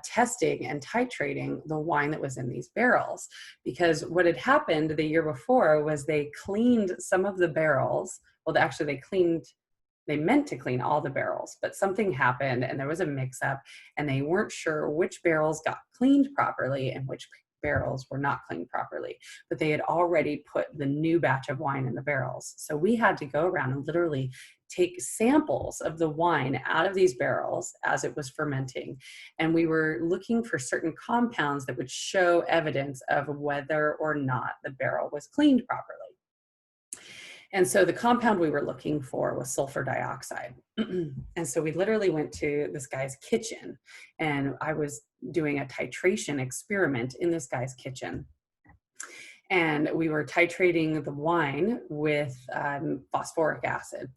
testing and titrating the wine that was in these barrels. Because what had happened the year before was they cleaned some of the barrels. Well, actually they meant to clean all the barrels, but something happened and there was a mix up and they weren't sure which barrels got cleaned properly and which barrels were not cleaned properly, but they had already put the new batch of wine in the barrels. So we had to go around and literally take samples of the wine out of these barrels as it was fermenting. And we were looking for certain compounds that would show evidence of whether or not the barrel was cleaned properly. And so the compound we were looking for was sulfur dioxide. And so we literally went to this guy's kitchen, and I was doing a titration experiment in this guy's kitchen. And we were titrating the wine with phosphoric acid.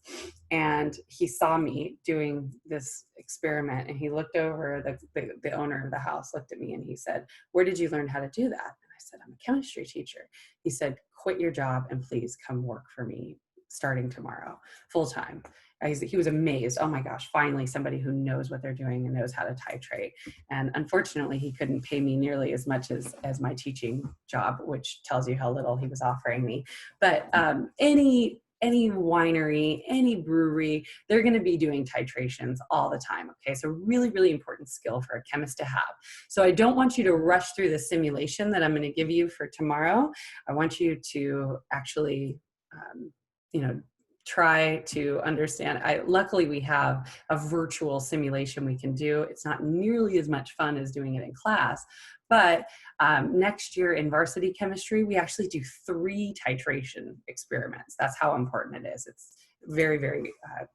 And he saw me doing this experiment, and he looked over, the owner of the house looked at me and he said, where did you learn how to do that? And I said, I'm a chemistry teacher. He said, quit your job and please come work for me starting tomorrow, full time. He was amazed. Oh my gosh, finally somebody who knows what they're doing and knows how to titrate. And unfortunately, he couldn't pay me nearly as much as my teaching job, which tells you how little he was offering me. But any winery, any brewery, they're going to be doing titrations all the time. Okay, so really, really important skill for a chemist to have. So I don't want you to rush through the simulation that I'm going to give you for tomorrow. I want you to actually, try to understand. Luckily, we have a virtual simulation we can do. It's not nearly as much fun as doing it in class, but next year in varsity chemistry, we actually do 3 titration experiments. That's how important it is. It's very, very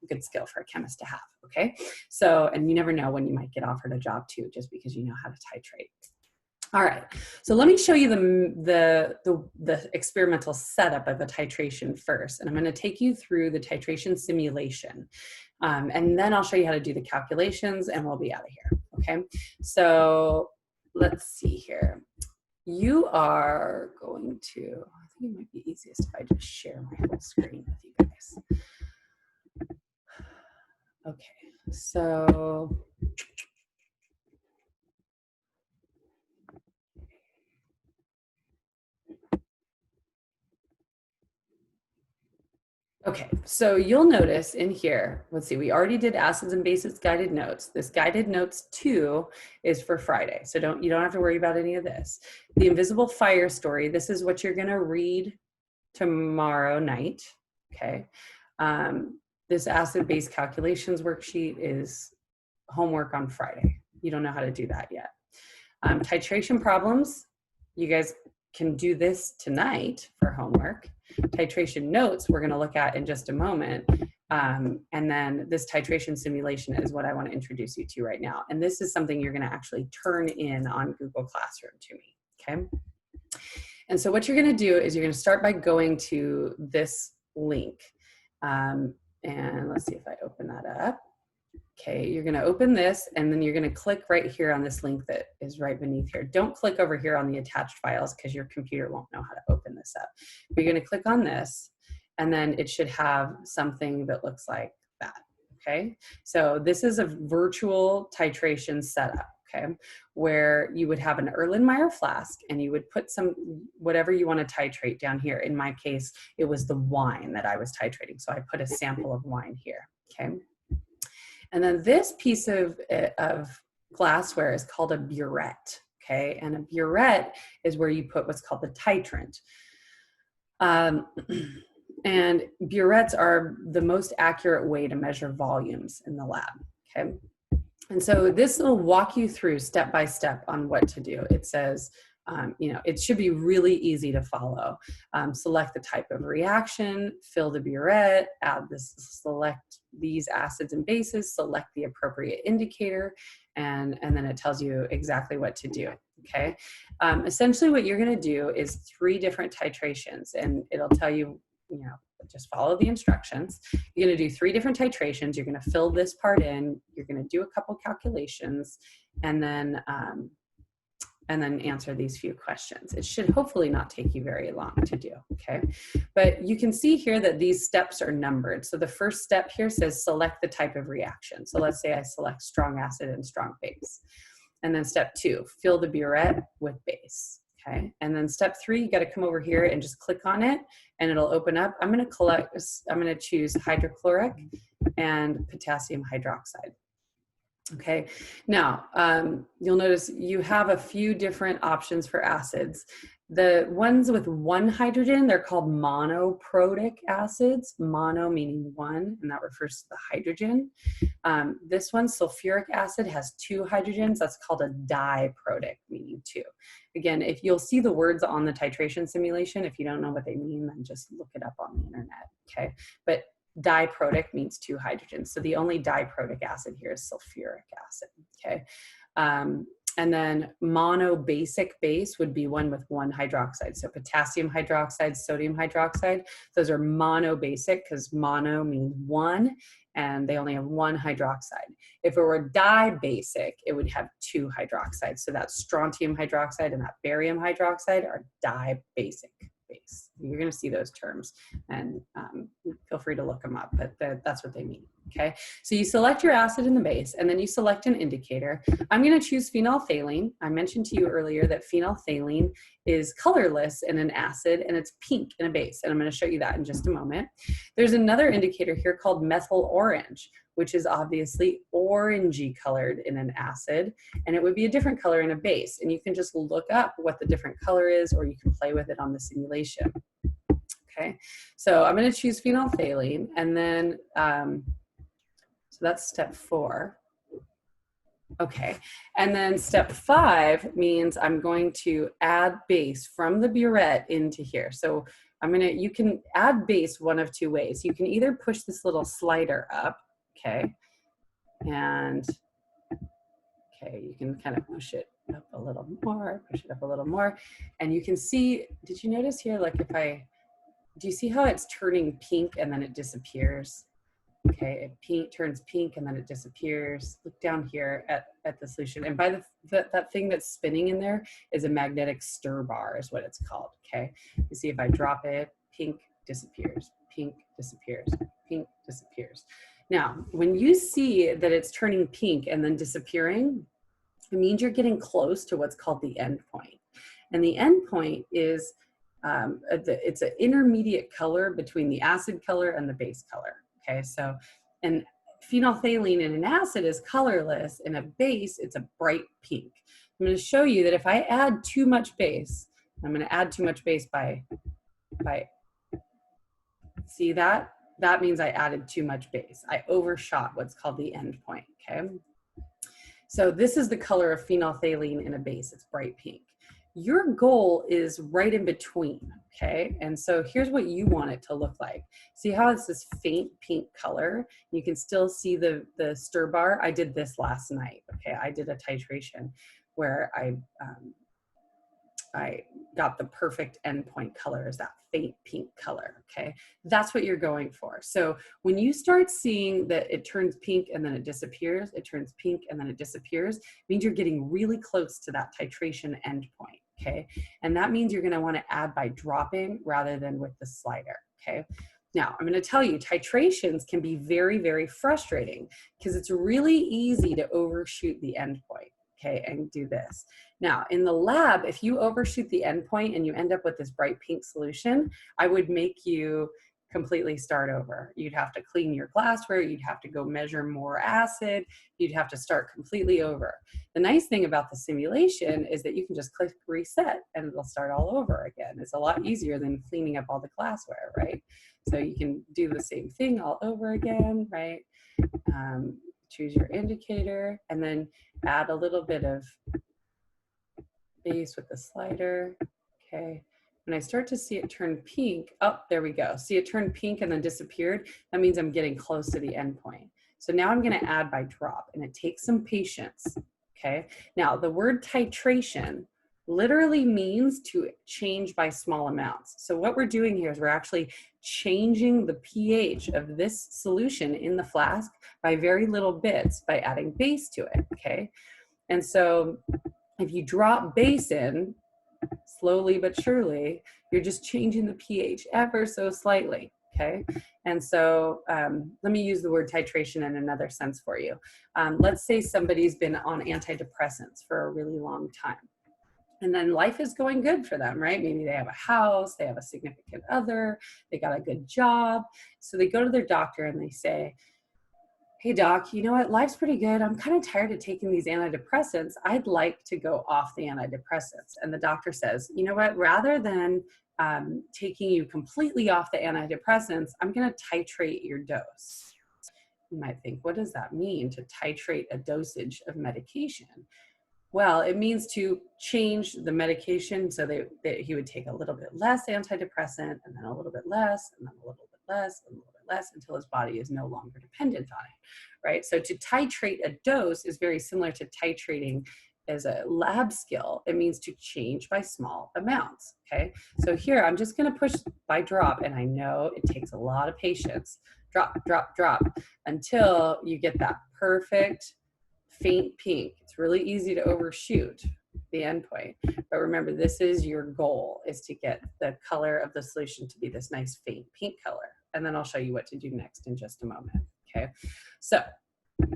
good skill for a chemist to have, okay? So, and you never know when you might get offered a job too, just because you know how to titrate. All right, so let me show you the experimental setup of a titration first, and I'm going to take you through the titration simulation, and then I'll show you how to do the calculations, and we'll be out of here, okay? So let's see here. You are going to, I think it might be easiest if I just share my whole screen with you guys. Okay, so Okay, so you'll notice in here, let's see, we already did acids and bases guided notes. This guided notes 2 is for Friday. So you don't have to worry about any of this. The invisible fire story, this is what you're gonna read tomorrow night, okay? This acid base calculations worksheet is homework on Friday. You don't know how to do that yet. Titration problems, you guys can do this tonight for homework. Titration notes we're going to look at in just a moment. And then this titration simulation is what I want to introduce you to right now. And this is something you're going to actually turn in on Google Classroom to me, okay? And so what you're going to do is you're going to start by going to this link. And let's see if I open that up. Okay, you're going to open this and then you're going to click right here on this link that is right beneath here. Don't click over here on the attached files because your computer won't know how to open this up. But you're going to click on this and then it should have something that looks like that. Okay, so this is a virtual titration setup. Okay, where you would have an Erlenmeyer flask and you would put whatever you want to titrate down here. In my case, it was the wine that I was titrating. So I put a sample of wine here. Okay. And then this piece of glassware is called a burette, okay? And a burette is where you put what's called the titrant. And burettes are the most accurate way to measure volumes in the lab, okay? And so this will walk you through step by step on what to do. It says, it should be really easy to follow. Select the type of reaction, fill the burette, select these acids and bases, select the appropriate indicator, and then it tells you exactly what to do, okay? Essentially what you're gonna do is 3 different titrations, and it'll tell you, just follow the instructions. You're gonna do 3 different titrations. You're gonna fill this part in, you're gonna do a couple calculations, and then answer these few questions. It should hopefully not take you very long to do, okay? But you can see here that these steps are numbered. So the first step here says select the type of reaction. So let's say I select strong acid and strong base. And then step 2, fill the burette with base, okay? And then step 3, you gotta come over here and just click on it and it'll open up. I'm gonna choose hydrochloric and potassium hydroxide. Okay, now you'll notice you have a few different options for acids. The ones with 1 hydrogen, they're called monoprotic acids, mono meaning 1, and that refers to the hydrogen. This one, sulfuric acid, has 2 hydrogens. That's called a diprotic, meaning 2. Again, if you'll see the words on the titration simulation, if you don't know what they mean, then just look it up on the internet, okay? But diprotic means 2 hydrogens. So the only diprotic acid here is sulfuric acid, okay? And then monobasic base would be one with 1 hydroxide. So potassium hydroxide, sodium hydroxide, those are monobasic because mono means 1 and they only have 1 hydroxide. If it were dibasic, it would have 2 hydroxides. So that strontium hydroxide and that barium hydroxide are dibasic base. You're going to see those terms and feel free to look them up, but that's what they mean, okay? So you select your acid and the base, and then you select an indicator. I'm going to choose phenolphthalein. I mentioned to you earlier that phenolphthalein is colorless in an acid and it's pink in a base, and I'm going to show you that in just a moment. There's another indicator here called methyl orange, which is obviously orangey colored in an acid, and it would be a different color in a base. And you can just look up what the different color is, or you can play with it on the simulation. Okay, so I'm going to choose phenolphthalein, and then, so that's step 4. Okay, and then step 5 means I'm going to add base from the burette into here. So you can add base one of 2 ways. You can either push this little slider up, okay, and you can kind of push it up a little more, push it up a little more, and you can see, did you notice here, like do you see how it's turning pink and then it disappears? Okay, it turns pink and then it disappears. Look down here at the solution, and by that thing that's spinning in there is a magnetic stir bar is what it's called, okay? You see if I drop it, pink disappears, pink disappears, pink disappears. Now, when you see that it's turning pink and then disappearing, it means you're getting close to what's called the end point. And the end point is it's an intermediate color between the acid color and the base color. Okay, so and phenolphthalein in an acid is colorless. In a base, it's a bright pink. I'm going to show you that if I add too much base, I'm going to add too much base by see that? That means I added too much base. I overshot what's called the end point, okay? So this is the color of phenolphthalein in a base. It's bright pink. Your goal is right in between, okay? And so here's what you want it to look like. See how it's this faint pink color? You can still see the stir bar. I did this last night, okay? I did a titration where I got the perfect endpoint color is that faint pink color, okay? That's what you're going for. So when you start seeing that it turns pink and then it disappears, it turns pink and then it disappears, it means you're getting really close to that titration endpoint, okay? And that means you're gonna wanna add by dropping rather than with the slider, okay? Now, I'm going to tell you, titrations can be very, very frustrating because it's really easy to overshoot the endpoint, okay, and do this. Now, in the lab, if you overshoot the endpoint and you end up with this bright pink solution, I would make you completely start over. You'd have to clean your glassware, you'd have to go measure more acid, you'd have to start completely over. The nice thing about the simulation is that you can just click reset and it'll start all over again. It's a lot easier than cleaning up all the glassware, right? So you can do the same thing all over again, right? Choose your indicator and then add a little bit of base with the slider, okay? When I start to see it turn pink, oh, there we go. See it turn pink and then disappeared? That means I'm getting close to the endpoint. So now I'm gonna add by drop and it takes some patience, okay? Now the word titration literally means to change by small amounts. So what we're doing here is we're actually changing the pH of this solution in the flask by very little bits by adding base to it, okay? And so if you drop base in, slowly but surely, you're just changing the pH ever so slightly, okay? And so let me use the word titration in another sense for you. Let's say somebody's been on antidepressants for a really long time. And then life is going good for them, right? Maybe they have a house, they have a significant other, they got a good job. So they go to their doctor and they say, hey doc, you know what, life's pretty good. I'm kind of tired of taking these antidepressants. I'd like to go off the antidepressants. And the doctor says, you know what, rather than taking you completely off the antidepressants, I'm gonna titrate your dose. You might think, what does that mean, to titrate a dosage of medication? Well, it means to change the medication so that he would take a little bit less antidepressant and then a little bit less and then a little bit less and a little bit less until his body is no longer dependent on it, right? So to titrate a dose is very similar to titrating as a lab skill. It means to change by small amounts, okay? So here I'm just gonna push by drop, and I know it takes a lot of patience. Drop, drop, drop, until you get that perfect faint pink. It's really easy to overshoot the endpoint, but remember, this is your goal, is to get the color of the solution to be this nice faint pink color. And then I'll show you what to do next in just a moment, okay? So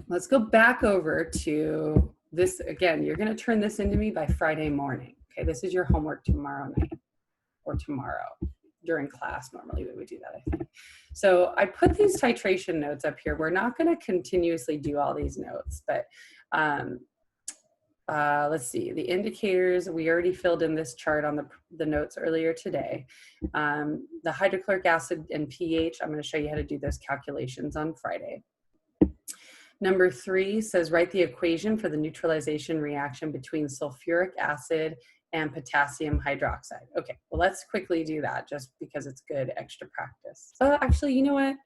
let's go back over to this again. You're gonna turn this into me by Friday morning, okay? This is your homework tomorrow night or tomorrow. During class, normally we would do that, I think. So I put these titration notes up here. We're not going to continuously do all these notes, but let's see. The indicators, we already filled in this chart on the notes earlier today. The hydrochloric acid and pH, I'm going to show you how to do those calculations on Friday. Number 3 says, write the equation for the neutralization reaction between sulfuric acid and potassium hydroxide. Okay, well, let's quickly do that just because it's good extra practice. Actually, you know what?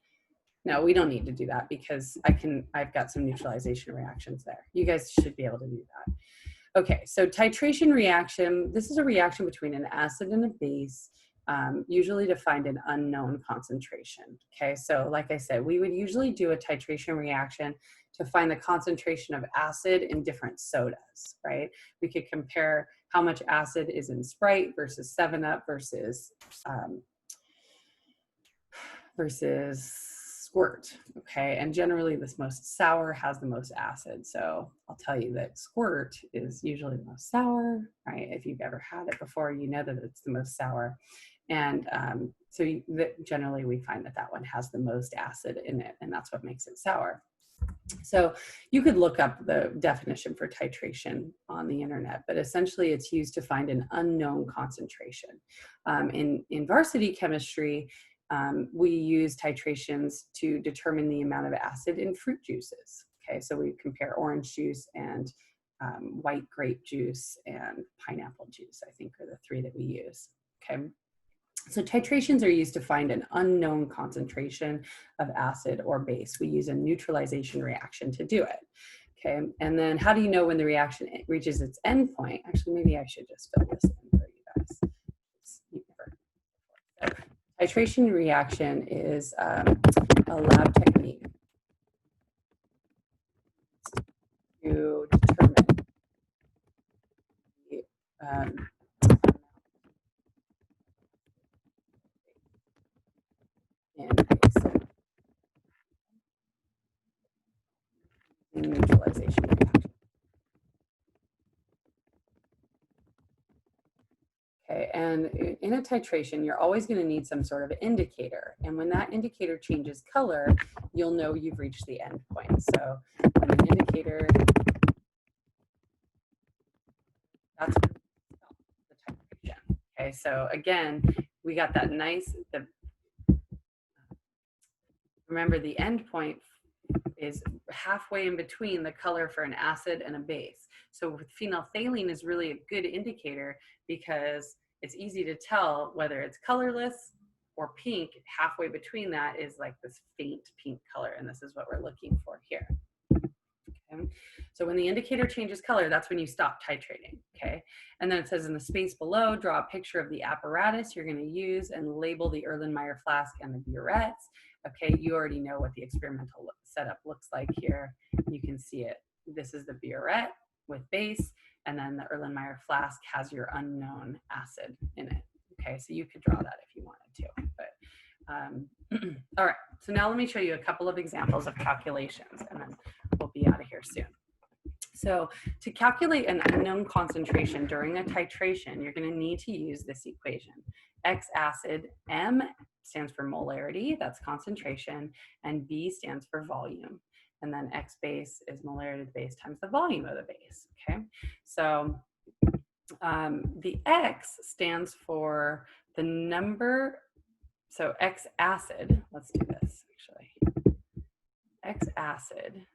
No, we don't need to do that because I've got some neutralization reactions there. You guys should be able to do that. Okay, so titration reaction, this is a reaction between an acid and a base, usually to find an unknown concentration. Okay, so like I said, we would usually do a titration reaction to find the concentration of acid in different sodas, right? We could compare how much acid is in Sprite versus 7-Up versus Squirt, okay? And generally this most sour has the most acid. So I'll tell you that Squirt is usually the most sour, right? If you've ever had it before, you know that it's the most sour. And generally we find that that one has the most acid in it, and that's what makes it sour. So you could look up the definition for titration on the internet, but essentially it's used to find an unknown concentration. In varsity chemistry, we use titrations to determine the amount of acid in fruit juices. Okay, so we compare orange juice and white grape juice and pineapple juice, I think, are the three that we use. Okay. So titrations are used to find an unknown concentration of acid or base. We use a neutralization reaction to do it. Okay, and then how do you know when the reaction reaches its end point? Actually, maybe I should just fill this in for you guys. So, titration reaction is a lab technique to determine the in neutralization reaction. Okay, and in a titration, you're always going to need some sort of indicator. And when that indicator changes color, you'll know you've reached the end point. So when an indicator, that's the titration. Okay, so again, we got that nice, remember the end point is halfway in between the color for an acid and a base. So with phenolphthalein is really a good indicator because it's easy to tell whether it's colorless or pink. Halfway between that is like this faint pink color, and this is what we're looking for here. Okay. So when the indicator changes color, that's when you stop titrating. Okay. And then it says in the space below, draw a picture of the apparatus you're going to use and label the Erlenmeyer flask and the burettes. Okay, you already know what the experimental setup looks like here. You can see it. This is the burette with base, and then the Erlenmeyer flask has your unknown acid in it. Okay, so you could draw that if you wanted to. But all right, so now let me show you a couple of examples of calculations, and then we'll be out of here soon. So to calculate an unknown concentration during a titration, you're going to need to use this equation. X acid, M stands for molarity, that's concentration, and B stands for volume. And then X base is molarity of the base times the volume of the base, okay? So the X stands for the number, so X acid, let's do this actually. X acid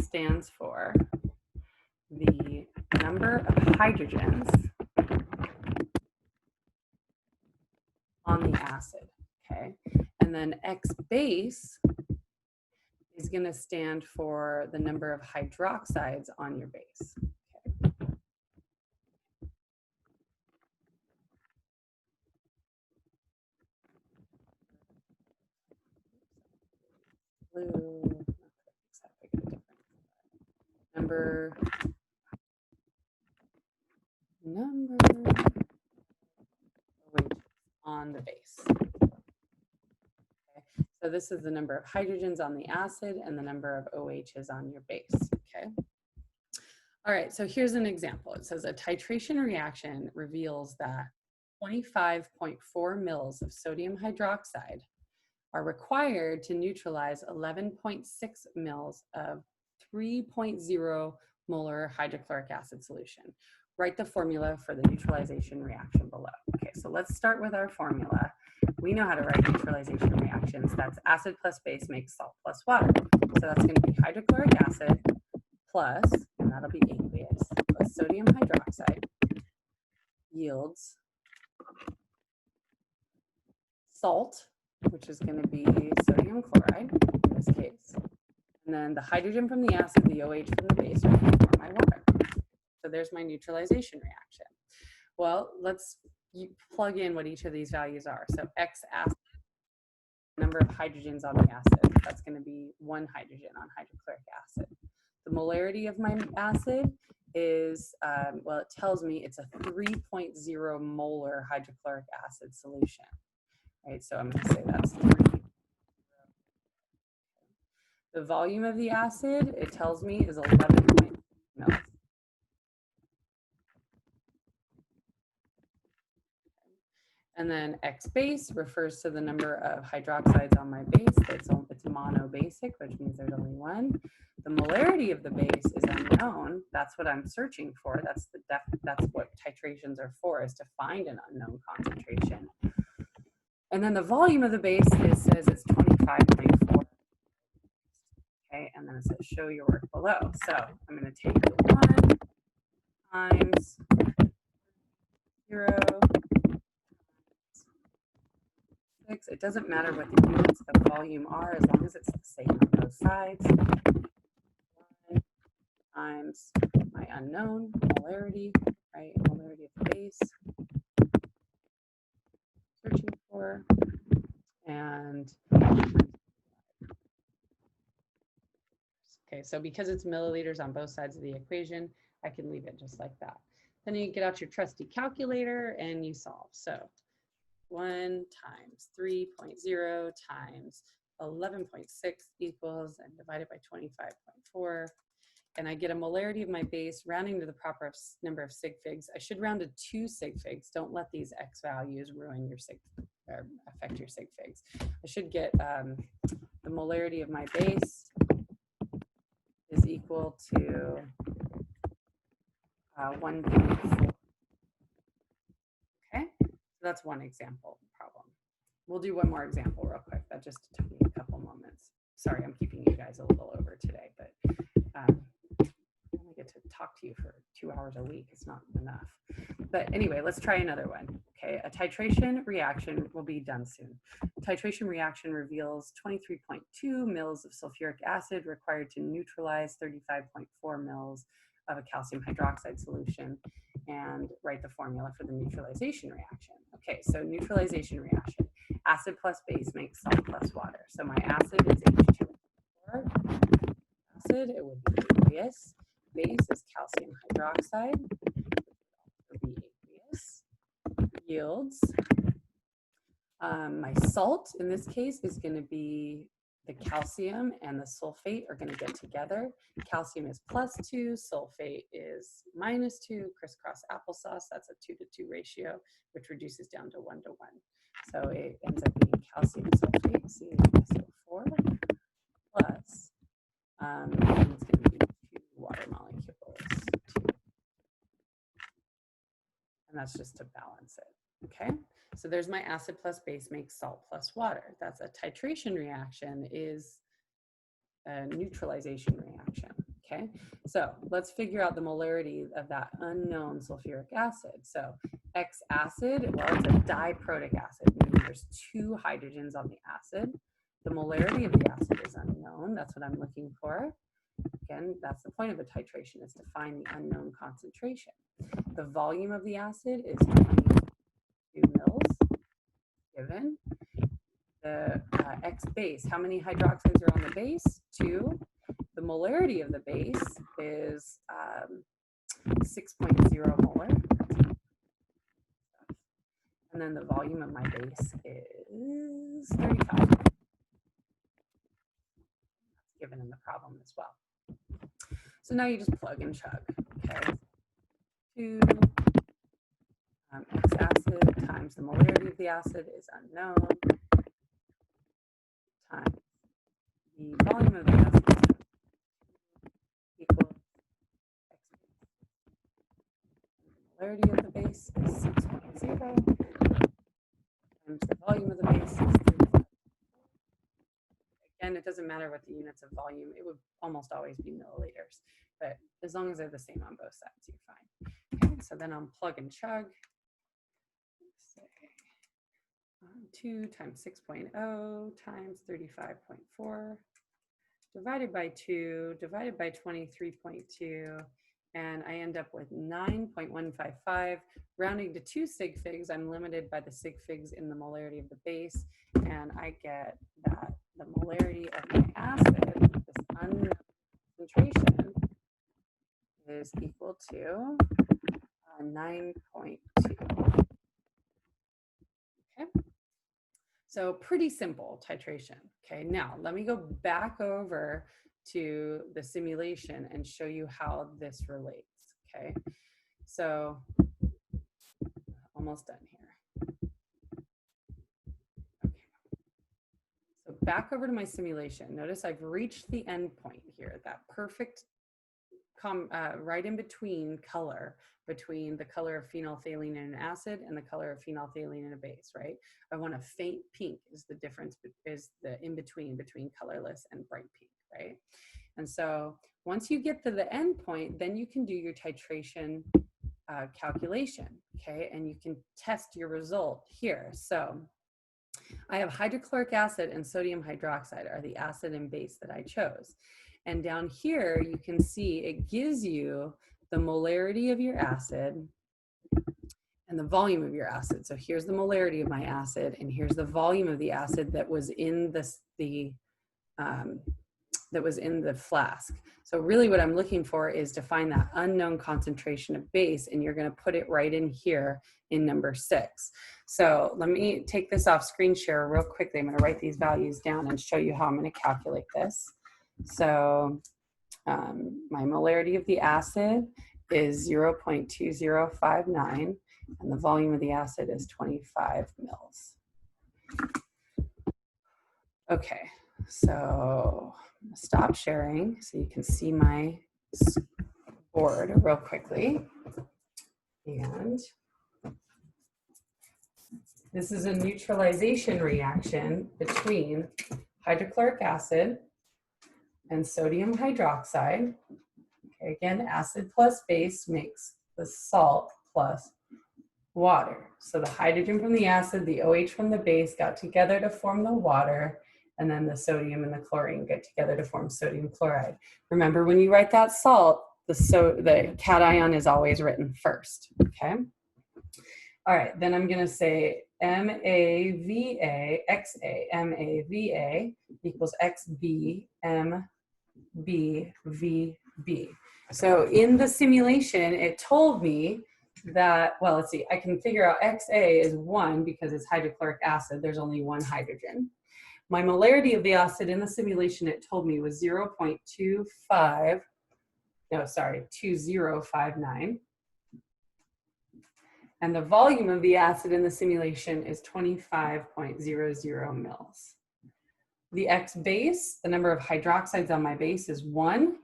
stands for the number of hydrogens on the acid, okay? And then X base is going to stand for the number of hydroxides on your base. Okay. Blue, number on the base. Okay. So this is the number of hydrogens on the acid and the number of OHs on your base. Okay. All right, so here's an example. It says a titration reaction reveals that 25.4 mils of sodium hydroxide are required to neutralize 11.6 mils of 3.0 molar hydrochloric acid solution. Write the formula for the neutralization reaction below. Okay, so let's start with our formula. We know how to write neutralization reactions. That's acid plus base makes salt plus water. So that's going to be hydrochloric acid plus, and that'll be aqueous, plus sodium hydroxide yields salt, which is going to be sodium chloride in this case. And then the hydrogen from the acid, the OH from the base, are going to form my water. So there's my neutralization reaction. Well, let's plug in what each of these values are. So X acid, number of hydrogens on the acid, that's going to be 1 hydrogen on hydrochloric acid. The molarity of my acid is, well, it tells me it's a 3.0 molar hydrochloric acid solution. Right, so I'm going to say that's 3. The volume of the acid, it tells me, is 11 mils. And then X base refers to the number of hydroxides on my base. It's monobasic, which means there's only one. The molarity of the base is unknown. That's what I'm searching for. That's what titrations are for, is to find an unknown concentration. And then the volume of the base says it's 25.4. Okay, and then it says show your work below. So I'm going to take the 1 times 0. It doesn't matter what the units of volume are as long as it's the same on both sides. 1 times my unknown molarity, right? Molarity of the base. Searching for. And okay, so because it's milliliters on both sides of the equation, I can leave it just like that. Then you get out your trusty calculator and you solve. So 1 times 3.0 times 11.6 equals, and divided by 25.4. And I get a molarity of my base, rounding to the proper number of sig figs. I should round to 2 sig figs. Don't let these X values ruin your sig, or affect your sig figs. I should get the molarity of my base is equal to 1.4. Okay, so that's one example problem. We'll do one more example real quick. That just took me a couple moments. Sorry, I'm keeping you guys a little over today, but I only get to talk to you for 2 hours a week. It's not enough. But anyway, let's try another one. Okay, a titration reaction will be done soon. Titration reaction reveals 23.2 mils of sulfuric acid required to neutralize 35.4 mils of a calcium hydroxide solution, and write the formula for the neutralization reaction. Okay, so neutralization reaction. Acid plus base makes salt plus water. So my acid is H2O4. Acid, it would be aqueous. Base is calcium hydroxide. It would be aqueous. Yields. My salt in this case is going to be the calcium and the sulfate are going to get together. Calcium is +2, sulfate is -2, crisscross applesauce. That's a 2-to-2 ratio, which reduces down to 1-to-1. So it ends up being calcium sulfate, CaSO4, plus, and it's going to be 2 water molecules. And that's just to balance it, okay? So there's my acid plus base makes salt plus water. That's a titration reaction, is a neutralization reaction, okay? So let's figure out the molarity of that unknown sulfuric acid. So X acid, well, it's a diprotic acid, meaning there's 2 hydrogens on the acid. The molarity of the acid is unknown. That's what I'm looking for. Again, that's the point of a titration, is to find the unknown concentration. The volume of the acid is 22 mils, given. The X base, how many hydroxides are on the base? 2. The molarity of the base is 6.0 molar. And then the volume of my base is 35. That's given in the problem as well. So now you just plug and chug, okay? 2 X acid times the molarity of the acid is unknown, times the volume of the acid equals X base. The molarity of the base is 6.0 times the volume of the base is 35. Again, it doesn't matter what the units of volume, it would almost always be milliliters, but as long as they're the same on both sides, you're fine. Okay, so then I'll plug and chug. 2 times 6.0 times 35.4 divided by 2 divided by 23.2, and I end up with 9.155. Rounding to 2 sig figs, I'm limited by the sig figs in the molarity of the base, and I get that the molarity of my acid, this unknown concentration, is equal to 9.2. Okay. So pretty simple titration. Okay, now let me go back over to the simulation and show you how this relates. Okay, so almost done here. back over to my simulation. Notice I've reached the end point here, that perfect right in between color, between the color of phenolphthalein in an acid and the color of phenolphthalein in a base, right? I want a faint pink is the difference, is the in between colorless and bright pink, right? And so once you get to the end point, then you can do your titration calculation, okay? And you can test your result here. So I have hydrochloric acid and sodium hydroxide are the acid and base that I chose. And down here, you can see it gives you the molarity of your acid and the volume of your acid. So here's the molarity of my acid, and here's the volume of the acid that was in the flask. So really what I'm looking for is to find that unknown concentration of base, and you're going to put it right in here in number 6. So let me take this off screen share real quickly. I'm going to write these values down and show you how I'm going to calculate this. So my molarity of the acid is 0.2059, and the volume of the acid is 25 mils. Okay, so stop sharing so you can see my board real quickly. And this is a neutralization reaction between hydrochloric acid and sodium hydroxide. Okay, again, acid plus base makes the salt plus water. So the hydrogen from the acid, the OH from the base got together to form the water, and then the sodium and the chlorine get together to form sodium chloride. Remember, when you write that salt, the cation is always written first, okay? All right, then I'm gonna say MAVA, XA, MAVA equals XB, MBVB. So in the simulation, it told me that, well, let's see, I can figure out XA is 1 because it's hydrochloric acid, there's only 1 hydrogen. My molarity of the acid in the simulation, it told me was 2059. And the volume of the acid in the simulation is 25.00 mils. The X base, the number of hydroxides on my base is 1.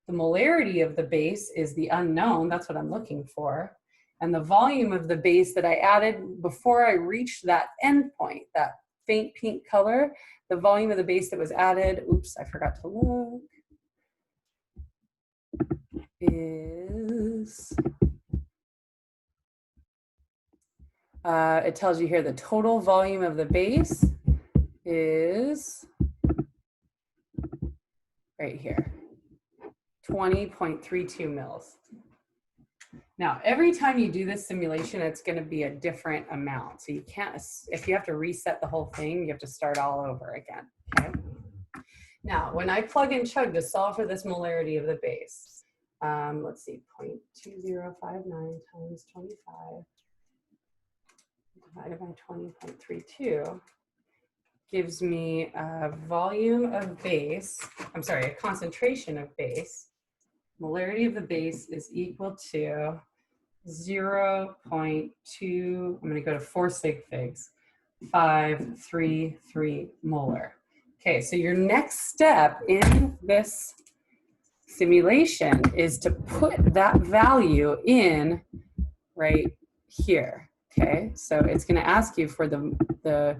The molarity of the base is the unknown, that's what I'm looking for. And the volume of the base that I added before I reached that end point, that faint pink color, the volume of the base that was added, oops, I forgot to look, is, it tells you here the total volume of the base is right here, 20.32 mils. Now, every time you do this simulation, it's going to be a different amount. So you can't, if you have to reset the whole thing, you have to start all over again, okay? Now, when I plug and chug to solve for this molarity of the base, let's see, 0.2059 times 25 divided by 20.32 gives me a volume of base, I'm sorry, a concentration of base. Molarity of the base is equal to 0.2, I'm going to go to 4 sig figs, 533 molar. Okay, so your next step in this simulation is to put that value in right here. Okay, so it's going to ask you for the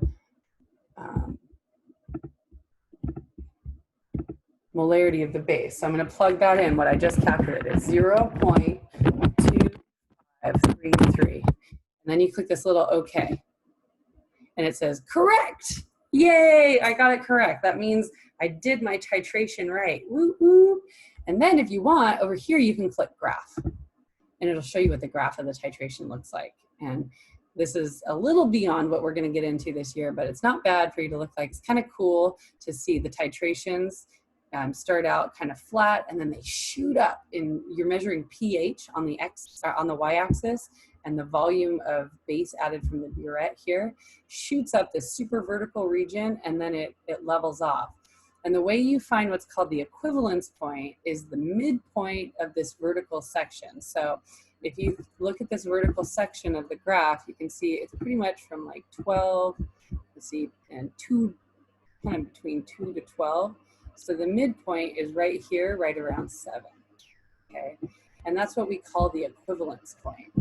molarity of the base. So I'm going to plug that in, what I just calculated, 0.2533. And then you click this little OK. And it says, correct. Yay, I got it correct. That means I did my titration right. Woo woo. And then if you want, over here, you can click graph. And it'll show you what the graph of the titration looks like. And this is a little beyond what we're going to get into this year, but it's not bad for you to look like. It's kind of cool to see the titrations start out kind of flat, and then they shoot up. You're measuring pH on the y-axis, and the volume of base added from the burette here shoots up this super vertical region, and then it levels off. And the way you find what's called the equivalence point is the midpoint of this vertical section. So if you look at this vertical section of the graph, you can see it's pretty much from like 12, let's see, and kind of between 2 to 12. So the midpoint is right here, right around 7. Okay, and that's what we call the equivalence point.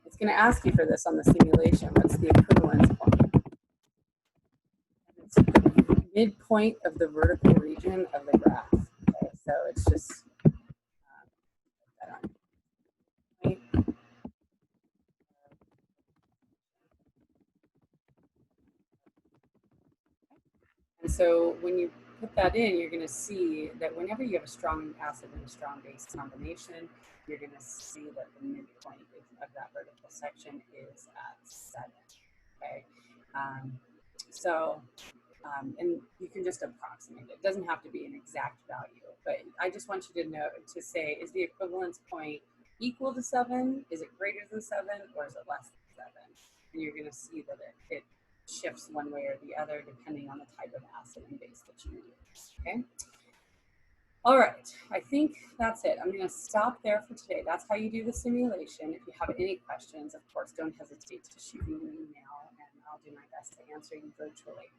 It's going to ask you for this on the simulation. What's the equivalence point? It's the midpoint of the vertical region of the graph. Okay, so it's just and so when you put that in, you're going to see that whenever you have a strong acid and a strong base combination, you're going to see that the midpoint of that vertical section is at 7. Okay, and you can just approximate it. It doesn't have to be an exact value, but I just want you to know, to say, is the equivalence point equal to 7? Is it greater than 7? Or is it less than 7? And you're going to see that it shifts one way or the other depending on the type of acid and base that you use. Okay. All right, I think that's it. I'm going to stop there for today. That's how you do the simulation. If you have any questions, of course, don't hesitate to shoot me an email, and I'll do my best to answer you virtually.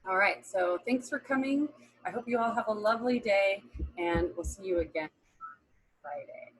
All right, so thanks for coming. I hope you all have a lovely day, and we'll see you again Friday.